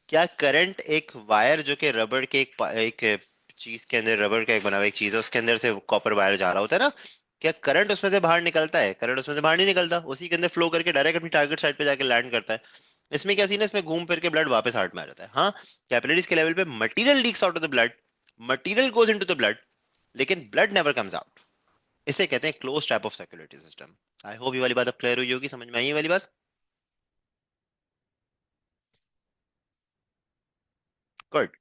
क्या करंट एक वायर जो कि रबड़ के एक चीज के अंदर, रबड़ का एक बना हुआ एक चीज है उसके अंदर से कॉपर वायर जा रहा होता है ना, क्या करंट उसमें से बाहर निकलता है? करंट उसमें से बाहर नहीं निकलता, उसी के अंदर फ्लो करके डायरेक्ट अपनी टारगेट साइड पे जाके लैंड करता है। इसमें क्या सीन है, इसमें घूम फिर के ब्लड वापस हार्ट में आ जाता है। हाँ, कैपिलरीज के लेवल पे material leaks out of the blood, material goes into the blood, लेकिन ब्लड नेवर कम्स आउट। इसे कहते हैं close type of circulatory system. I hope ये वाली बात अब क्लियर हुई होगी, समझ में आई ये वाली बात? गुड।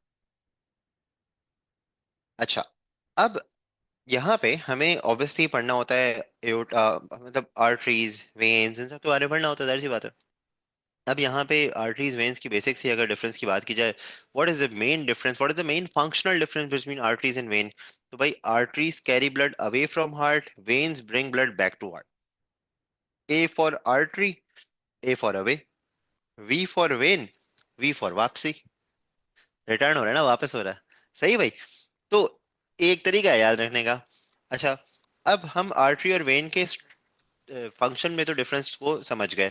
अच्छा, अब यहाँ पे हमें ऑब्वियसली पढ़ना होता है एओर्टा, मतलब आर्टरीज वेन्स इन सब के बारे में पढ़ना होता है, जाहिर सी बात है। अब यहाँ पे आर्टरीज वेन्स की बेसिक्स ही अगर डिफरेंस की बात की जाए, what is the main difference, what is the main functional difference between arteries and vein? तो भाई, arteries carry blood away from heart, veins bring blood back to heart. A for artery, A for away, V for vein, V for वापसी। Return हो रहा है ना, वापस हो रहा है। सही भाई। तो एक तरीका है याद रखने का। अच्छा, अब हम आर्टरी और वेन के फंक्शन में तो डिफरेंस को समझ गए,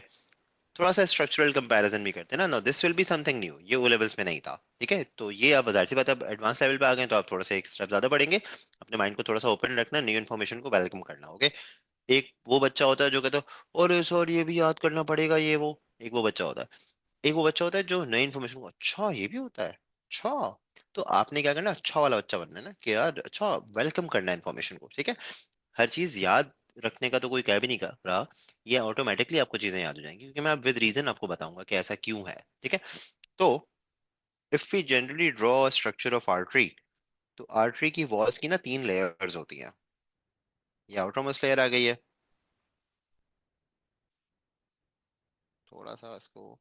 थोड़ा सा स्ट्रक्चरल कंपैरिजन भी करते हैं ना। No this will be something new, ये ओ लेवल्स में नहीं था, ठीक है? तो ये अब जाहिर सी बात है, अब एडवांस लेवल पे आ गए तो आप थोड़ा सा एक स्टेप ज्यादा पढ़ेंगे। अपने माइंड को थोड़ा सा ओपन रखना, न्यू इन्फॉर्मेशन को वेलकम करना, ओके? एक वो बच्चा होता है जो कहता है अरे सर ये भी याद करना पड़ेगा ये वो। एक वो बच्चा होता है, एक वो बच्चा होता है जो नई इन्फॉर्मेशन को, अच्छा ये भी होता है, अच्छा। तो आपने क्या करना, अच्छा वाला बच्चा बनना है ना, कि यार अच्छा वेलकम करना है इन्फॉर्मेशन को, ठीक है? हर चीज याद रखने का तो कोई कह भी नहीं कर रहा, ये ऑटोमेटिकली आपको चीजें याद हो जाएंगी, क्योंकि मैं विद रीजन आपको बताऊंगा कि ऐसा क्यों है, ठीक है? तो if we generally draw structure of artery, तो आर्टरी की वॉल्स की ना तीन लेयर्स होती हैं। ये आउटर मोस्ट लेयर आ गई है, थोड़ा सा इसको,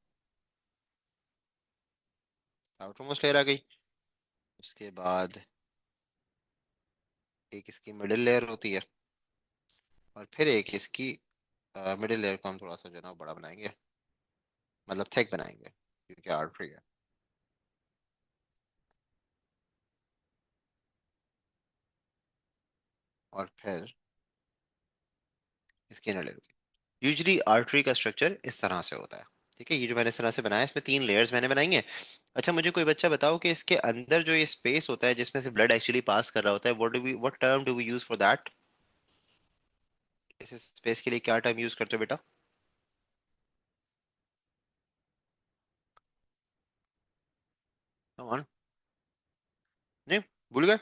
आउटर मोस्ट लेयर आ गई। उसके बाद एक इसकी मिडिल लेयर होती है, और फिर एक इसकी मिडिल लेयर को हम थोड़ा सा जो है ना बड़ा बनाएंगे, मतलब थिक बनाएंगे, क्योंकि आर्टरी है। और फिर इसकी इनर लेयर। यूजली आर्टरी का स्ट्रक्चर इस तरह से होता है, ठीक है? ये जो मैंने इस तरह से बनाया है, इसमें तीन लेयर्स मैंने बनाई हैं। अच्छा, मुझे कोई बच्चा बताओ कि इसके अंदर जो ये स्पेस होता है जिसमें से ब्लड एक्चुअली पास कर रहा होता है, what term do we use for that? इस स्पेस के लिए क्या टर्म यूज करते हो बेटा? Come on. नहीं, भूल गए?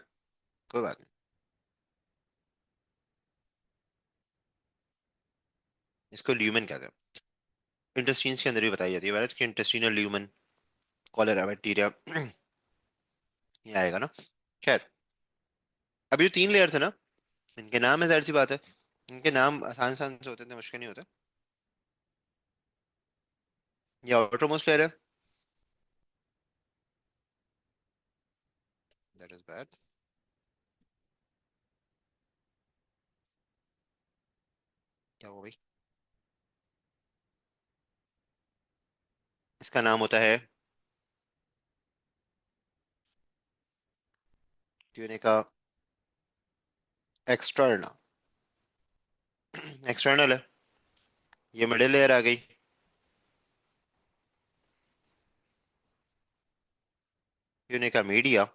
कोई बात नहीं। इसको ल्यूमेन कहते हैं। इंटेस्टाइन्स के अंदर भी बताई जाती है भारत की, इंटेस्टिनल ल्यूमन, कॉलेरा बैक्टीरिया, ये आएगा ना। खैर, अब ये तीन लेयर थे ना, इनके नाम है, जाहिर सी बात है, इनके नाम आसान आसान से होते थे, मुश्किल नहीं होते। ये आउटर मोस्ट लेयर है, दैट इज बैड। क्या हो गई? इसका नाम होता है ट्यूनिका एक्सटर्ना। एक्सटर्नल है। ये मिडिल लेयर आ गई, ट्यूनिका मीडिया।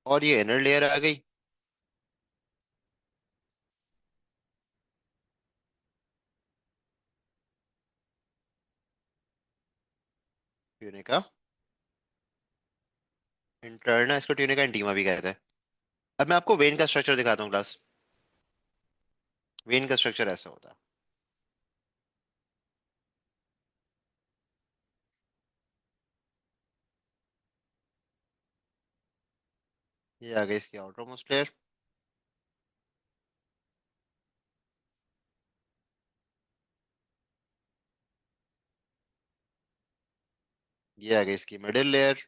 और ये इनर लेयर आ गई, ट्यूनिका इंटरना। इसको ट्यूनिका इंटीमा भी कहते हैं। अब मैं आपको वेन का स्ट्रक्चर दिखाता हूँ क्लास। वेन का स्ट्रक्चर ऐसा होता है। ये आ गई इसकी आउटर मोस्ट लेयर, ये आ गई इसकी मिडिल लेयर,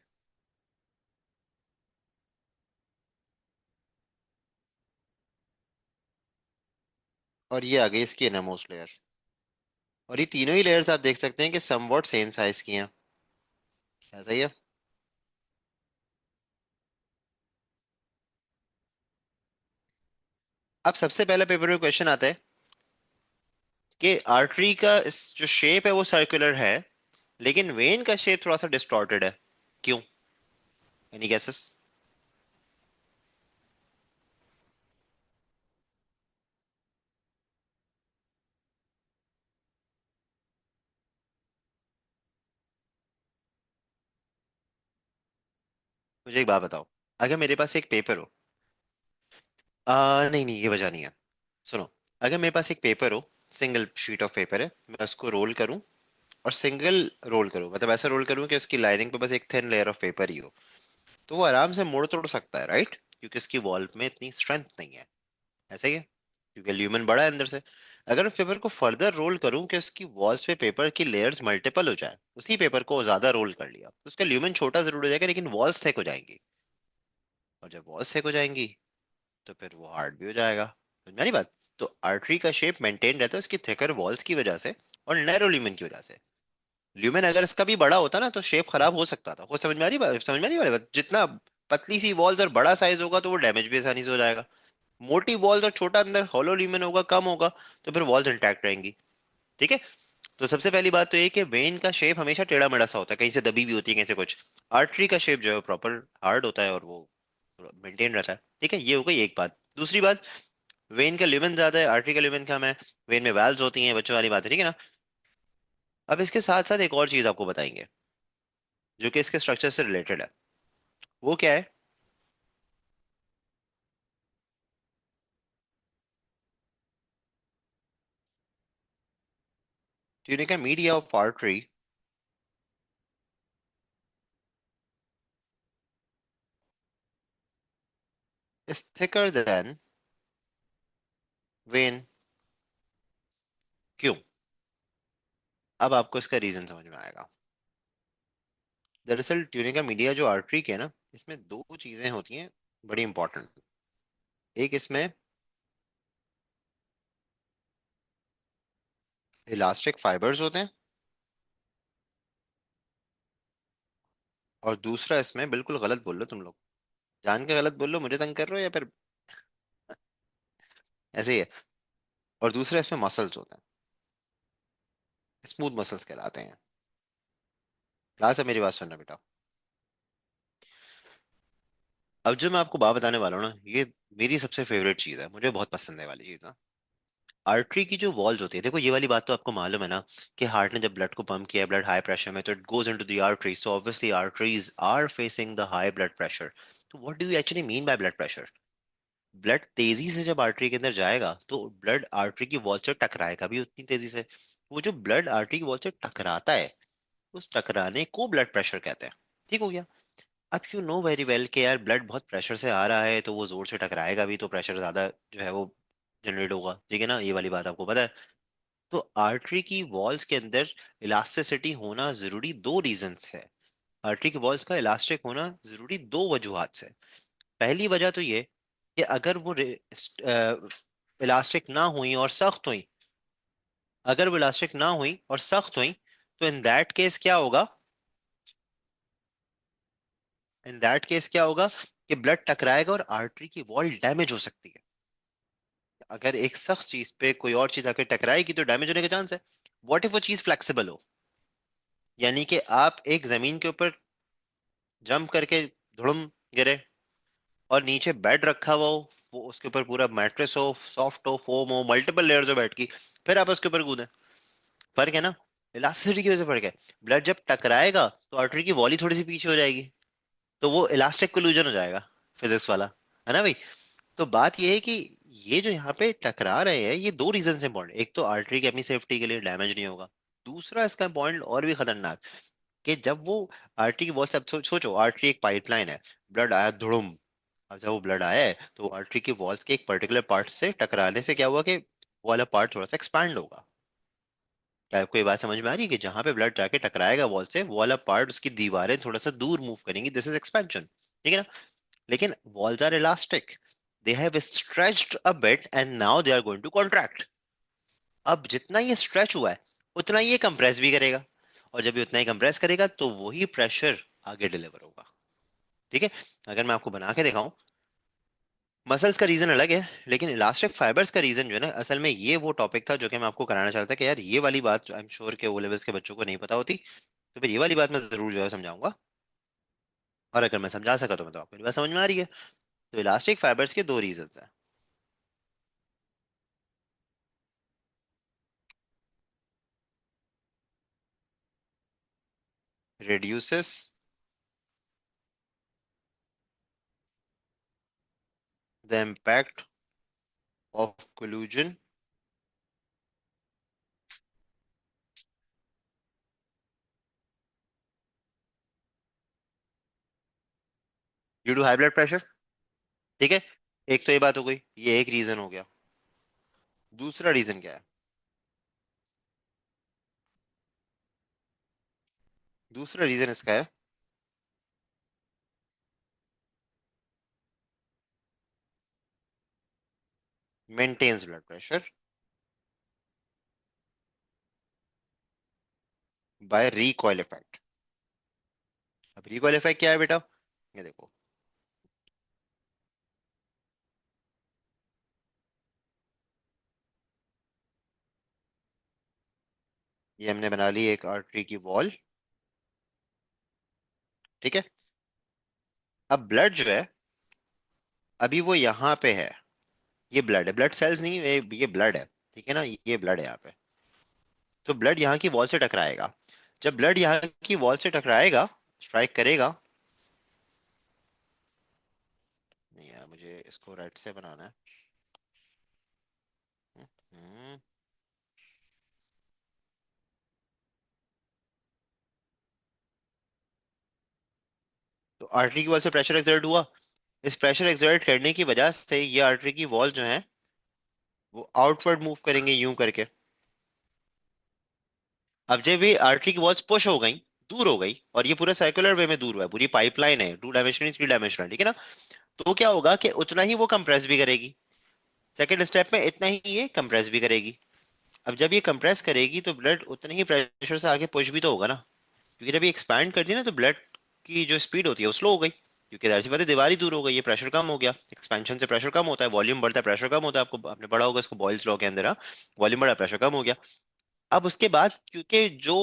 और ये आ गई इसकी इनर मोस्ट लेयर। और ये तीनों ही लेयर्स आप देख सकते हैं कि समवॉट सेम साइज की हैं, ऐसा ही है। अब सबसे पहले पेपर में क्वेश्चन आता है कि आर्टरी का जो शेप है वो सर्कुलर है, लेकिन वेन का शेप थोड़ा सा डिस्टॉर्टेड है, क्यों? Any guesses? मुझे एक बात बताओ, अगर मेरे पास एक पेपर हो, नहीं नहीं ये वजह नहीं है, सुनो। अगर मेरे पास एक पेपर हो, सिंगल शीट ऑफ पेपर है, मैं उसको रोल करूं, और सिंगल रोल करूं, मतलब ऐसा रोल करूं कि उसकी लाइनिंग पे बस एक थिन लेयर ऑफ पेपर ही हो, तो वो आराम से मोड़ तोड़ सकता है, राइट? क्योंकि उसकी वॉल में इतनी स्ट्रेंथ नहीं है, ऐसा ही है, क्योंकि ल्यूमेन बड़ा है अंदर से। अगर उस पेपर को फर्दर रोल करूं कि उसकी वॉल्स पे पेपर की लेयर्स मल्टीपल हो जाए, उसी पेपर को ज्यादा रोल कर लिया, तो उसका ल्यूमेन छोटा जरूर हो जाएगा लेकिन वॉल्स थिक हो जाएंगी, और जब वॉल्स थिक हो जाएंगी तो फिर वो हार्ड भी हो जाएगा। समझ में आ रही बात? तो आर्टरी का शेप मेंटेन रहता है उसकी थिकर वॉल्स की वजह से, और नैरो ल्यूमेन की वजह से। ल्यूमेन अगर इसका भी बड़ा होता ना तो शेप खराब हो सकता था। वो समझ में आ रही बात? समझ में नहीं आ रही बात? जितना पतली सी वॉल्स और बड़ा साइज होगा तो वो डैमेज भी आसानी से हो जाएगा। मोटी वॉल्स और छोटा अंदर हॉलो ल्यूमेन होगा, कम होगा, तो फिर वॉल्स इंटैक्ट रहेंगी। ठीक है। तो सबसे पहली बात तो ये कि वेन का शेप हमेशा टेढ़ा मेढ़ा सा होता है, कहीं से दबी भी होती है, कहीं से कुछ। आर्टरी का शेप जो है प्रॉपर हार्ड होता है और वो मेंटेन रहता है। ठीक है, ये हो गई एक बात। दूसरी बात, वेन का ल्यूमेन ज्यादा है, आर्टरी का ल्यूमेन कम है। वेन में वाल्व्स होती हैं, बच्चों वाली बात है, ठीक है ना? अब इसके साथ साथ एक और चीज आपको बताएंगे जो कि इसके स्ट्रक्चर से रिलेटेड है। वो क्या है? Tunica media of artery is thicker than when. क्यों? अब आपको इसका रीजन समझ में आएगा। दरअसल ट्यूनिका मीडिया जो आर्टरी के है ना, इसमें दो चीजें होती हैं बड़ी इंपॉर्टेंट। एक इसमें इलास्टिक फाइबर्स होते हैं, और दूसरा इसमें, बिल्कुल गलत बोल लो तुम लोग, जान के गलत बोल लो, मुझे तंग कर रहे हो या फिर ऐसे ही है। और दूसरा इसमें मसल्स होते हैं, स्मूथ मसल्स कहलाते हैं। ध्यान से मेरी बात सुनना बेटा। अब जो मैं आपको बात बताने वाला हूँ ना, ये मेरी सबसे फेवरेट चीज है, मुझे बहुत पसंद है वाली चीज ना। आर्टरी की जो वॉल्स होती है, देखो ये वाली बात तो आपको मालूम है ना, कि हार्ट ने जब ब्लड को पंप किया, ब्लड हाई प्रेशर में, तो it goes into the artery, so obviously arteries are facing the high blood pressure. तो what do you actually mean by blood pressure? Blood तेजी से जब आर्टरी के अंदर जाएगा तो ब्लड आर्टरी की वॉल से टकराएगा भी उतनी तेजी से। वो जो ब्लड आर्टरी की वॉल से टकराता है, उस टकराने को ब्लड प्रेशर कहते हैं। ठीक हो गया? अब यू नो वेरी वेल कि यार ब्लड बहुत प्रेशर से आ रहा है तो वो जोर से टकराएगा भी, तो प्रेशर ज्यादा जो है वो जनरेट होगा, ठीक है ना? ये वाली बात आपको पता है। तो आर्टरी की वॉल्स के अंदर इलास्टिसिटी होना जरूरी दो रीजन है। आर्टरी की वॉल्स का इलास्टिक होना जरूरी दो वजूहात से। पहली वजह तो ये कि अगर वो इलास्टिक ना हुई और सख्त हुई, अगर वो इलास्टिक ना हुई और सख्त हुई, तो इन दैट केस क्या होगा? इन दैट केस क्या होगा कि ब्लड टकराएगा और आर्टरी की वॉल डैमेज हो सकती है। अगर एक सख्त चीज पे कोई और चीज आकर टकराएगी तो डैमेज होने का चांस है। व्हाट इफ वो चीज फ्लेक्सिबल हो? यानी कि आप एक जमीन के ऊपर जंप करके धुड़ुम गिरे, और नीचे बेड रखा हुआ हो, वो उसके ऊपर पूरा मैट्रेस हो, सॉफ्ट हो, फोम हो, मल्टीपल लेयर्स हो बेड की, फिर आप उसके ऊपर कूदें। फर्क है ना? इलास्टिसिटी की वजह से फर्क है। ब्लड जब टकराएगा तो आर्टरी की वॉली थोड़ी सी पीछे हो जाएगी, तो वो इलास्टिक कोल्यूजन हो जाएगा, फिजिक्स वाला, है ना भाई? तो बात ये है कि ये जो यहाँ पे टकरा रहे हैं, ये दो रीजन से इंपॉर्टेंट। एक तो आर्टरी की अपनी सेफ्टी के लिए, डैमेज नहीं होगा। दूसरा इसका पॉइंट और भी खतरनाक, कि जब वो आर्टरी की वॉल से, अब सोचो आर्टरी एक पाइपलाइन है, ब्लड आया धुड़ुम। अब जब वो ब्लड आया है तो आर्टरी की वॉल्स के एक पर्टिकुलर पार्ट से टकराने से क्या हुआ कि वो वाला पार्ट थोड़ा सा एक्सपैंड होगा। क्या आपको ये बात समझ में आ रही है कि जहां पे ब्लड जाके टकराएगा वॉल से, वो वाला पार्ट, उसकी दीवारें थोड़ा सा दूर मूव करेंगी, दिस इज एक्सपेंशन, ठीक है ना? लेकिन walls are elastic, they have stretched a bit and now they are going to contract। अब जितना ये स्ट्रेच हुआ है उतना ये कंप्रेस भी करेगा, और जब ये उतना ही कंप्रेस करेगा तो वही प्रेशर आगे डिलीवर होगा। ठीक है? अगर मैं आपको बना के दिखाऊं, मसल्स का रीजन अलग है, लेकिन इलास्टिक फाइबर्स का रीजन जो है ना, असल में ये वो टॉपिक था जो कि मैं आपको कराना चाहता था, कि यार ये वाली बात आई एम श्योर के ओ लेवल्स के बच्चों को नहीं पता होती, तो फिर ये वाली बात मैं जरूर जो है समझाऊंगा। और अगर मैं समझा सका तो आपको मेरी बात समझ में आ रही है। तो इलास्टिक फाइबर्स के दो रीजन है। reduces the impact of collusion due to high blood pressure. ठीक है, एक तो ये बात हो गई, ये एक रीजन हो गया। दूसरा रीजन क्या है? दूसरा रीजन इसका है maintains blood pressure by recoil effect. अब रिकॉइल इफेक्ट क्या है बेटा? ये देखो, ये हमने बना ली एक आर्टरी की वॉल। ठीक है, अब ब्लड जो है, अभी वो यहाँ पे है। ये ब्लड है, ब्लड सेल्स नहीं, ये ब्लड है। ठीक है ना, ये ब्लड है यहाँ पे। तो ब्लड यहाँ की वॉल से टकराएगा। जब ब्लड यहाँ की वॉल से टकराएगा, स्ट्राइक करेगा। नहीं यार, मुझे इसको राइट से बनाना है। हम्म, तो आर्टरी की वॉल से प्रेशर एक्सर्ट हुआ। इस प्रेशर एक्सर्ट करने की वजह से ये आर्टरी की वॉल जो है वो आउटवर्ड मूव करेंगे यूं करके। अब जब ये आर्टरी की वॉल्स पुश हो गई, दूर हो गई, और ये पूरा सर्कुलर वे में दूर हुआ है, पूरी पाइपलाइन है, टू डायमेंशनल थ्री डायमेंशनल, ठीक है ना। तो क्या होगा कि उतना ही वो कंप्रेस भी करेगी। सेकंड स्टेप में इतना ही ये कंप्रेस भी करेगी। अब जब ये कंप्रेस करेगी तो ब्लड उतने ही प्रेशर से आगे पुश भी तो होगा ना। क्योंकि जब ये एक्सपैंड करती है ना, तो ब्लड की जो स्पीड होती है वो स्लो हो गई, क्योंकि जाहिर सी बात है दीवार ही दूर हो गई, ये प्रेशर कम हो गया। एक्सपेंशन से प्रेशर कम होता है, वॉल्यूम बढ़ता है, प्रेशर कम होता है। आपको आपने पढ़ा होगा इसको बॉयल्स लॉ के अंदर, वॉल्यूम बढ़ा, प्रेशर कम हो गया। अब उसके बाद क्योंकि जो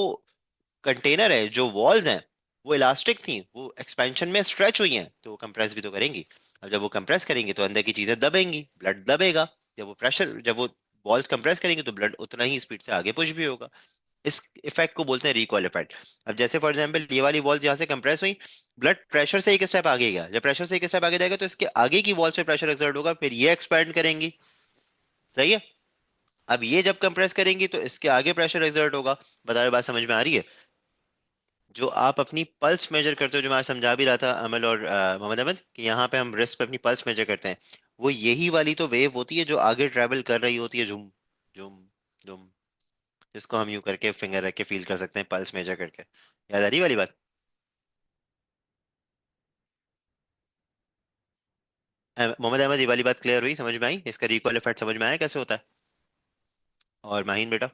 कंटेनर है, जो वॉल्स हैं, वो इलास्टिक थी, वो एक्सपेंशन में स्ट्रेच हुई हैं, तो वो कंप्रेस भी तो करेंगी। अब जब वो कंप्रेस करेंगी तो अंदर की चीजें दबेंगी, ब्लड दबेगा। जब वो वॉल्स कंप्रेस करेंगे तो ब्लड उतना ही स्पीड से आगे पुश भी होगा। इस इफेक्ट को बोलते हैं रिकॉइल इफेक्ट। अब जैसे फॉर एग्जांपल ये वाली वॉल्स यहाँ से कंप्रेस हुई, ब्लड प्रेशर से एक स्टेप आगे गया, जब प्रेशर से एक स्टेप आगे जाएगा तो इसके आगे की वॉल्स पे प्रेशर एक्सर्ट होगा, फिर ये एक्सपैंड करेंगी। सही है। अब ये जब कंप्रेस करेंगी तो इसके आगे प्रेशर एक्सर्ट होगा। बता बात समझ में आ रही है? जो आप अपनी पल्स मेजर करते हो, जो मैं आज समझा भी रहा था अमल और मोहम्मद अहमद, कि यहाँ पे हम रिस्ट पे अपनी पल्स मेजर करते हैं, वो यही वाली तो वेव होती है जो आगे ट्रेवल कर रही होती है, झुम झुम झुम, जिसको हम यूं करके फिंगर रख के फील कर सकते हैं पल्स मेजर करके। याद आ रही वाली बात? मोहम्मद अहमद, ये वाली बात क्लियर हुई, समझ में आई? इसका रिकॉल इफेक्ट समझ में आया कैसे होता है? और माहिन बेटा?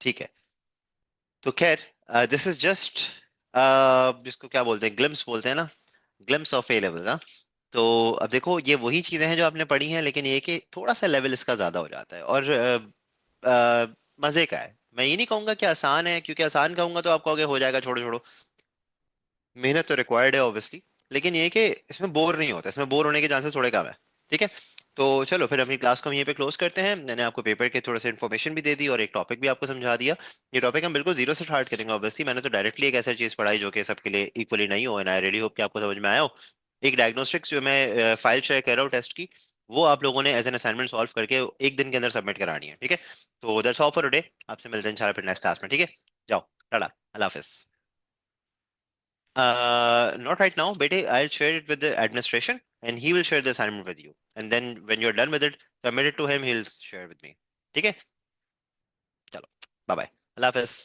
ठीक है। तो खैर, दिस इज जस्ट, जिसको क्या बोलते हैं, ग्लिम्स बोलते हैं ना, ग्लिम्स ऑफ ए लेवल ना। तो अब देखो, ये वही चीजें हैं जो आपने पढ़ी हैं, लेकिन ये कि थोड़ा सा लेवल इसका ज्यादा हो जाता है, और मजे का है। मैं ये नहीं कहूंगा कि आसान है, क्योंकि आसान कहूंगा तो आप कहोगे हो जाएगा, छोड़ो छोड़ो। मेहनत तो रिक्वायर्ड है ऑब्वियसली, लेकिन ये कि इसमें बोर नहीं होता, इसमें बोर होने के चांसेस थोड़े कम है। ठीक है। तो चलो फिर अपनी क्लास को हम यहीं पे क्लोज करते हैं। मैंने आपको पेपर के थोड़े से इन्फॉर्मेशन भी दे दी और एक टॉपिक भी आपको समझा दिया। ये टॉपिक हम बिल्कुल जीरो से स्टार्ट करेंगे ऑब्वियसली। मैंने तो डायरेक्टली एक ऐसा चीज पढ़ाई जो कि सबके लिए इक्वली नहीं हो, एंड आई रियली होप कि आपको समझ में आया हो। एक डायग्नोस्टिक्स जो मैं फाइल शेयर कर रहा हूँ टेस्ट की, वो आप लोगों ने एज एन असाइनमेंट सॉल्व करके एक दिन के अंदर सबमिट करानी है। ठीक है। तो दैट्स ऑल फॉर टुडे। आपसे मिलते हैं इंशाल्लाह फिर नेक्स्ट क्लास में। ठीक है। जाओ, टाटा, अल्लाह हाफिज। Not right now, Bete. I'll share it with the administration and he will share the assignment with you. And then when you're done with it, submit it to him, he'll share with me. ठीक है? चलो, bye bye. अल्लाह हाफिज।